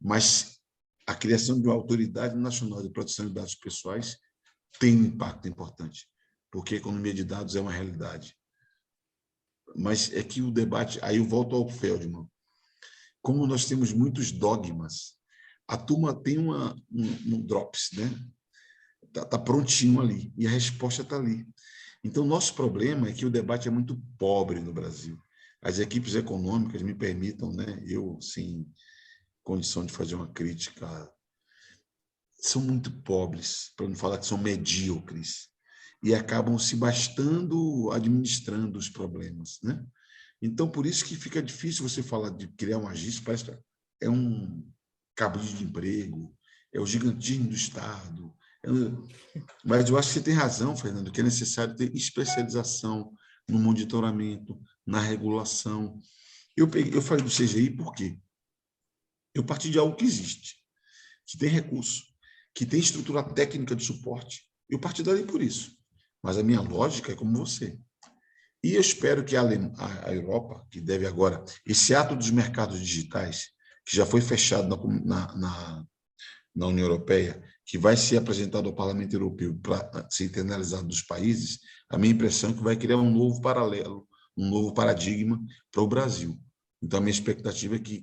Mas a criação de uma Autoridade Nacional de Proteção de Dados Pessoais tem um impacto importante, porque a economia de dados é uma realidade. Mas é que o debate, aí eu volto ao Feldman, como nós temos muitos dogmas, a turma tem um drops, né? Tá prontinho ali, e a resposta está ali. Então, nosso problema é que o debate é muito pobre no Brasil. As equipes econômicas me permitam, né? Eu, sim, condição de fazer uma crítica, são muito pobres, para não falar que são medíocres, e acabam se bastando administrando os problemas, né? Então, por isso que fica difícil você falar de criar uma agência, parece que é um cabide de emprego, é o gigantismo do Estado. Mas eu acho que você tem razão, Fernando, que é necessário ter especialização no monitoramento, na regulação. Eu falei do CGI por quê? Eu parti de algo que existe, que tem recurso, que tem estrutura técnica de suporte. Eu parti dali por isso. Mas a minha lógica é como você. E eu espero que a Europa, que deve agora, esse ato dos mercados digitais, que já foi fechado na União Europeia, que vai ser apresentado ao Parlamento Europeu para ser internalizado dos países, a minha impressão é que vai criar um novo paralelo, um novo paradigma para o Brasil. Então, a minha expectativa é que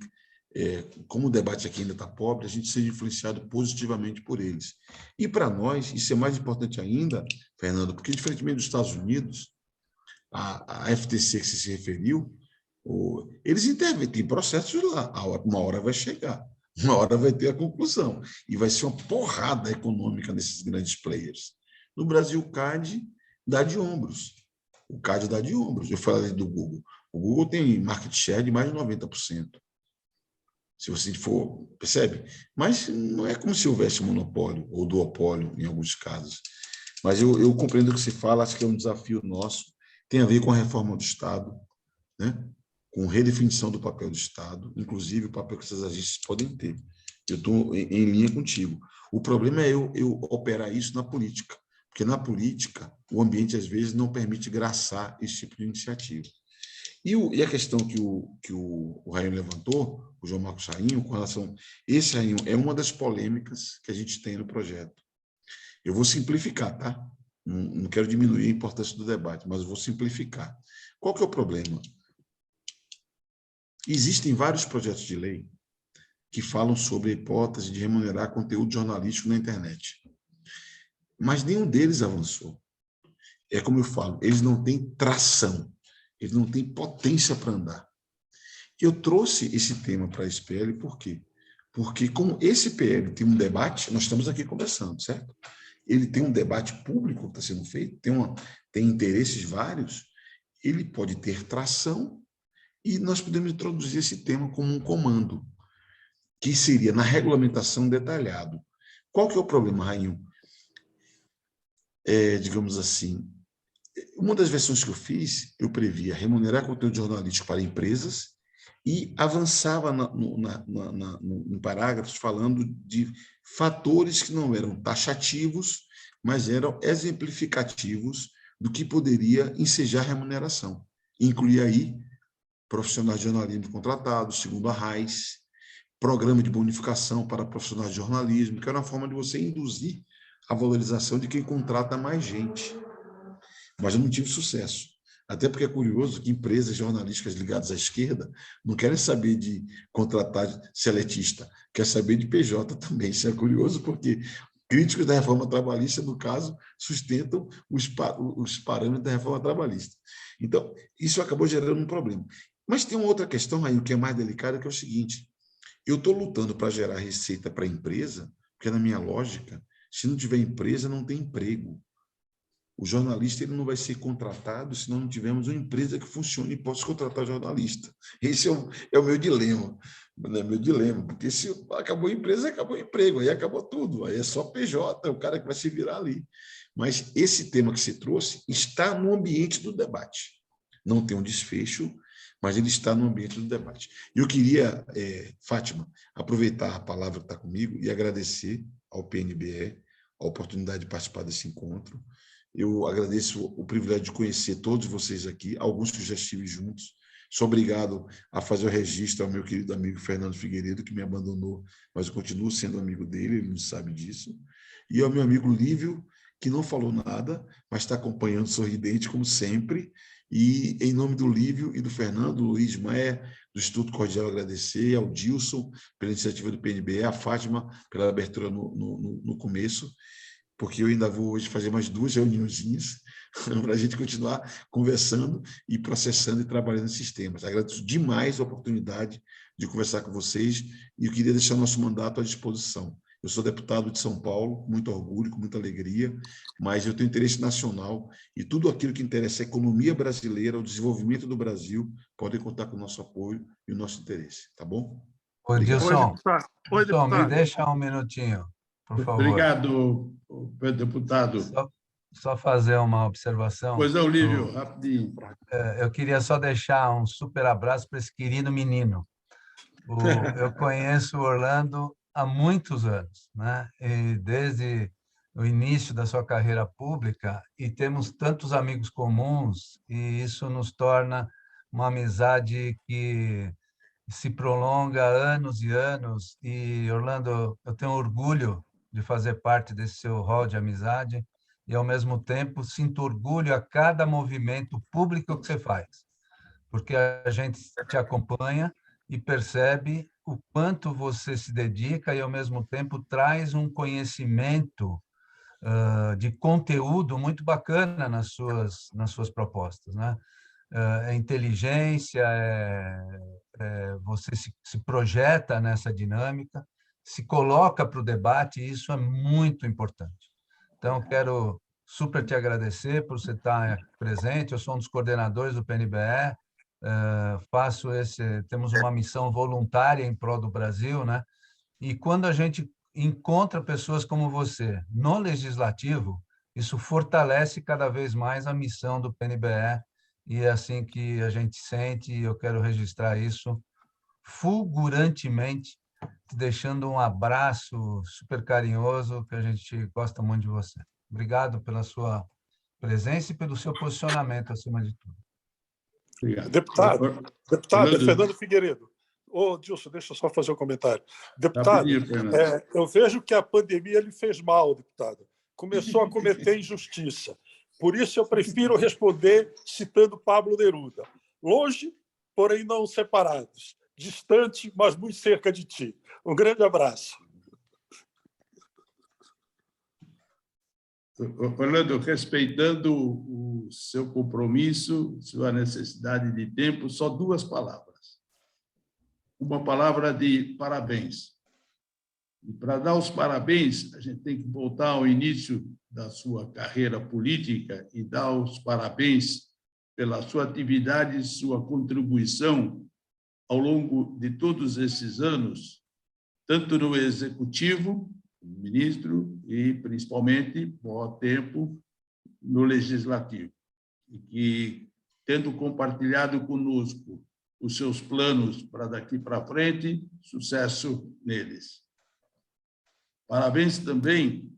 como o debate aqui ainda está pobre, a gente seja influenciado positivamente por eles. E para nós, isso é mais importante ainda, Fernando, porque diferentemente dos Estados Unidos, a FTC que você se referiu, eles intervêm, tem processos lá, uma hora vai chegar, uma hora vai ter a conclusão, e vai ser uma porrada econômica nesses grandes players. No Brasil, o CAD dá de ombros. O CAD dá de ombros. Eu falei do Google. O Google tem market share de mais de 90%. Se você for, percebe? Mas não é como se houvesse monopólio ou duopólio em alguns casos. Mas eu compreendo o que se fala, acho que é um desafio nosso, tem a ver com a reforma do Estado, né? Com redefinição do papel do Estado, inclusive o papel que essas agências podem ter. Eu estou em linha contigo. O problema é eu operar isso na política, porque na política o ambiente, às vezes, não permite graçar esse tipo de iniciativa. E a questão que o Rainho levantou, o João Marcos Rainho, com relação... Esse, Rainho, é uma das polêmicas que a gente tem no projeto. Eu vou simplificar, tá? Não quero diminuir a importância do debate, mas eu vou simplificar. Qual que é o problema? Existem vários projetos de lei que falam sobre a hipótese de remunerar conteúdo jornalístico na internet. Mas nenhum deles avançou. É como eu falo, eles não têm tração, eles não têm potência para andar. Eu trouxe esse tema para a SPL por quê? Porque como esse PL tem um debate, nós estamos aqui conversando, certo? Ele tem um debate público que está sendo feito, tem interesses vários, ele pode ter tração e nós podemos introduzir esse tema como um comando, que seria na regulamentação detalhado. Qual que é o problema, Rainho? Digamos assim, uma das versões que eu fiz, eu previa remunerar conteúdo jornalístico para empresas e avançava no parágrafos falando de fatores que não eram taxativos, mas eram exemplificativos do que poderia ensejar remuneração. Incluía aí profissionais de jornalismo contratados, segundo a RAIS, programa de bonificação para profissionais de jornalismo, que era uma forma de você induzir a valorização de quem contrata mais gente. Mas eu não tive sucesso. Até porque é curioso que empresas jornalísticas ligadas à esquerda não querem saber de contratar seletista, quer saber de PJ também. Isso é curioso porque críticos da reforma trabalhista, no caso, sustentam os parâmetros da reforma trabalhista. Então, isso acabou gerando um problema. Mas tem uma outra questão, Rainho, que é mais delicada, que é o seguinte: eu estou lutando para gerar receita para a empresa, porque, na minha lógica, se não tiver empresa, não tem emprego. O jornalista ele não vai ser contratado se não tivermos uma empresa que funcione e possa contratar jornalista. Esse é o meu dilema, né? Meu dilema, porque se acabou a empresa, acabou o emprego, aí acabou tudo, aí é só PJ, é o cara que vai se virar ali. Mas esse tema que você trouxe está no ambiente do debate. Não tem um desfecho, mas ele está no ambiente do debate. E eu queria, Fátima, aproveitar a palavra que está comigo e agradecer ao PNBE a oportunidade de participar desse encontro. Eu agradeço o privilégio de conhecer todos vocês aqui, alguns que já estive juntos. Sou obrigado a fazer o registro ao meu querido amigo Fernando Figueiredo, que me abandonou, mas eu continuo sendo amigo dele, ele não sabe disso. E ao meu amigo Lívio, que não falou nada, mas está acompanhando sorridente, como sempre. E, em nome do Lívio e do Fernando, Luiz Maé, do Instituto Cordial, agradecer, ao Dilson, pela iniciativa do PNBE, a Fátima, pela abertura no começo, porque eu ainda vou hoje fazer mais 2 reuniõezinhas para a gente continuar conversando e processando e trabalhando esses temas. Agradeço demais a oportunidade de conversar com vocês e eu queria deixar nosso mandato à disposição. Eu sou deputado de São Paulo, com muito orgulho, com muita alegria, mas eu tenho interesse nacional e tudo aquilo que interessa a economia brasileira, o desenvolvimento do Brasil, podem contar com o nosso apoio e o nosso interesse, tá bom? Ô, Dilson, Oi, deputado. me deixa um minutinho, por favor. Obrigado, deputado. Só fazer uma observação. Pois é, Olívio, rapidinho. Eu queria só deixar um super abraço para esse querido menino. Eu conheço o Orlando há muitos anos, né? E desde o início da sua carreira pública, e temos tantos amigos comuns, e isso nos torna uma amizade que se prolonga anos e anos. E, Orlando, eu tenho orgulho de fazer parte desse seu hall de amizade e, ao mesmo tempo, sinto orgulho a cada movimento público que você faz, porque a gente te acompanha e percebe o quanto você se dedica e, ao mesmo tempo, traz um conhecimento de conteúdo muito bacana nas suas propostas, né? É inteligência, você se projeta nessa dinâmica, se coloca para o debate, e isso é muito importante. Então, quero super te agradecer por você estar presente. Eu sou um dos coordenadores do PNBE, temos uma missão voluntária em prol do Brasil, né? E quando a gente encontra pessoas como você no legislativo, isso fortalece cada vez mais a missão do PNBE, e é assim que a gente sente, e eu quero registrar isso fulgurantemente, te deixando um abraço super carinhoso, que a gente gosta muito de você. Obrigado pela sua presença e pelo seu posicionamento, acima de tudo. Obrigado. Deputado, é Fernando Figueiredo. Dilson, deixa eu só fazer um comentário. Deputado, eu vejo que a pandemia lhe fez mal, deputado. Começou a cometer injustiça. Por isso, eu prefiro responder citando Pablo Neruda. Longe, porém não separados. Distante, mas muito cerca de ti. Um grande abraço. Orlando, respeitando o seu compromisso, sua necessidade de tempo, só 2 palavras. Uma palavra de parabéns. E para dar os parabéns, a gente tem que voltar ao início da sua carreira política e dar os parabéns pela sua atividade e sua contribuição ao longo de todos esses anos, tanto no Executivo, ministro, e principalmente, por tempo, no Legislativo. E que, tendo compartilhado conosco os seus planos para daqui para frente, sucesso neles. Parabéns também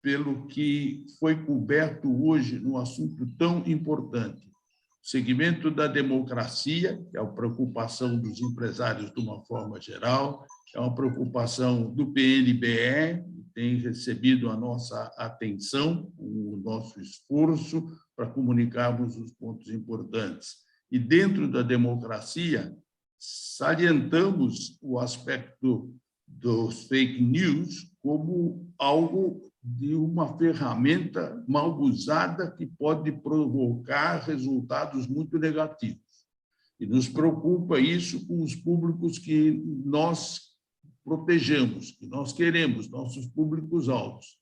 pelo que foi coberto hoje num assunto tão importante, o segmento da democracia, que é a preocupação dos empresários de uma forma geral, é uma preocupação do PNBE, que tem recebido a nossa atenção, o nosso esforço para comunicarmos os pontos importantes. E dentro da democracia, salientamos o aspecto dos fake news como algo de uma ferramenta mal usada que pode provocar resultados muito negativos. E nos preocupa isso com os públicos que nós protegemos, que nós queremos, nossos públicos-alvos.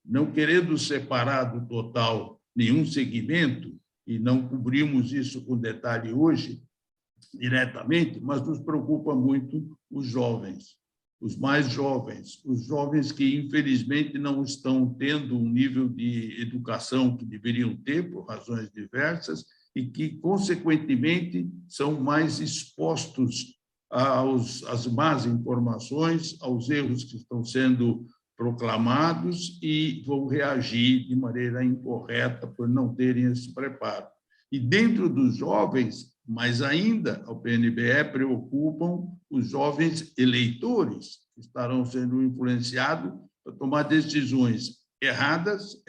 Não querendo separar do total nenhum segmento, e não cobrimos isso com detalhe hoje, diretamente, mas nos preocupa muito os jovens, os mais jovens, os jovens que, infelizmente, não estão tendo um nível de educação que deveriam ter, por razões diversas, e que, consequentemente, são mais expostos às más informações, aos erros que estão sendo proclamados e vão reagir de maneira incorreta por não terem esse preparo. E dentro dos jovens, mais ainda, ao PNBE preocupam os jovens eleitores, que estarão sendo influenciados para tomar decisões erradas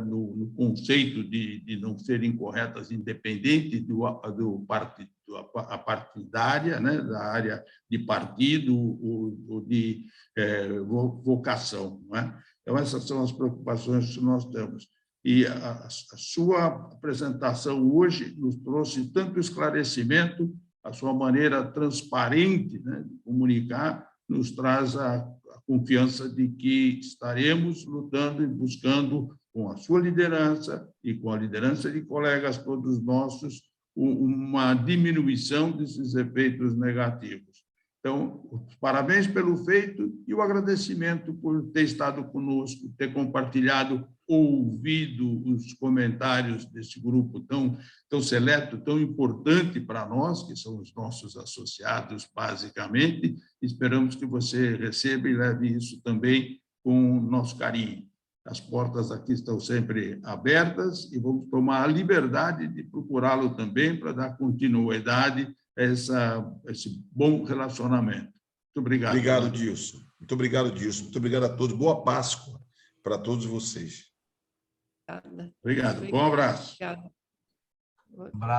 no conceito de não serem corretas, independente a partidária, né, da área de partido ou de vocação. Não é? Então, essas são as preocupações que nós temos. E a sua apresentação hoje nos trouxe tanto esclarecimento, a sua maneira transparente, né, de comunicar, nos traz a confiança de que estaremos lutando e buscando, com a sua liderança e com a liderança de colegas todos nossos, uma diminuição desses efeitos negativos. Então, parabéns pelo feito e o agradecimento por ter estado conosco, ter compartilhado, ouvido os comentários desse grupo tão seleto, tão importante para nós, que são os nossos associados, basicamente. Esperamos que você receba e leve isso também com nosso carinho. As portas aqui estão sempre abertas e vamos tomar a liberdade de procurá-lo também para dar continuidade a esse bom relacionamento. Muito obrigado. Obrigado, Dilson. Muito obrigado, Dilson. Muito obrigado a todos. Boa Páscoa para todos vocês. Obrigada. Obrigado. Bom abraço. Obrigada. Abraço.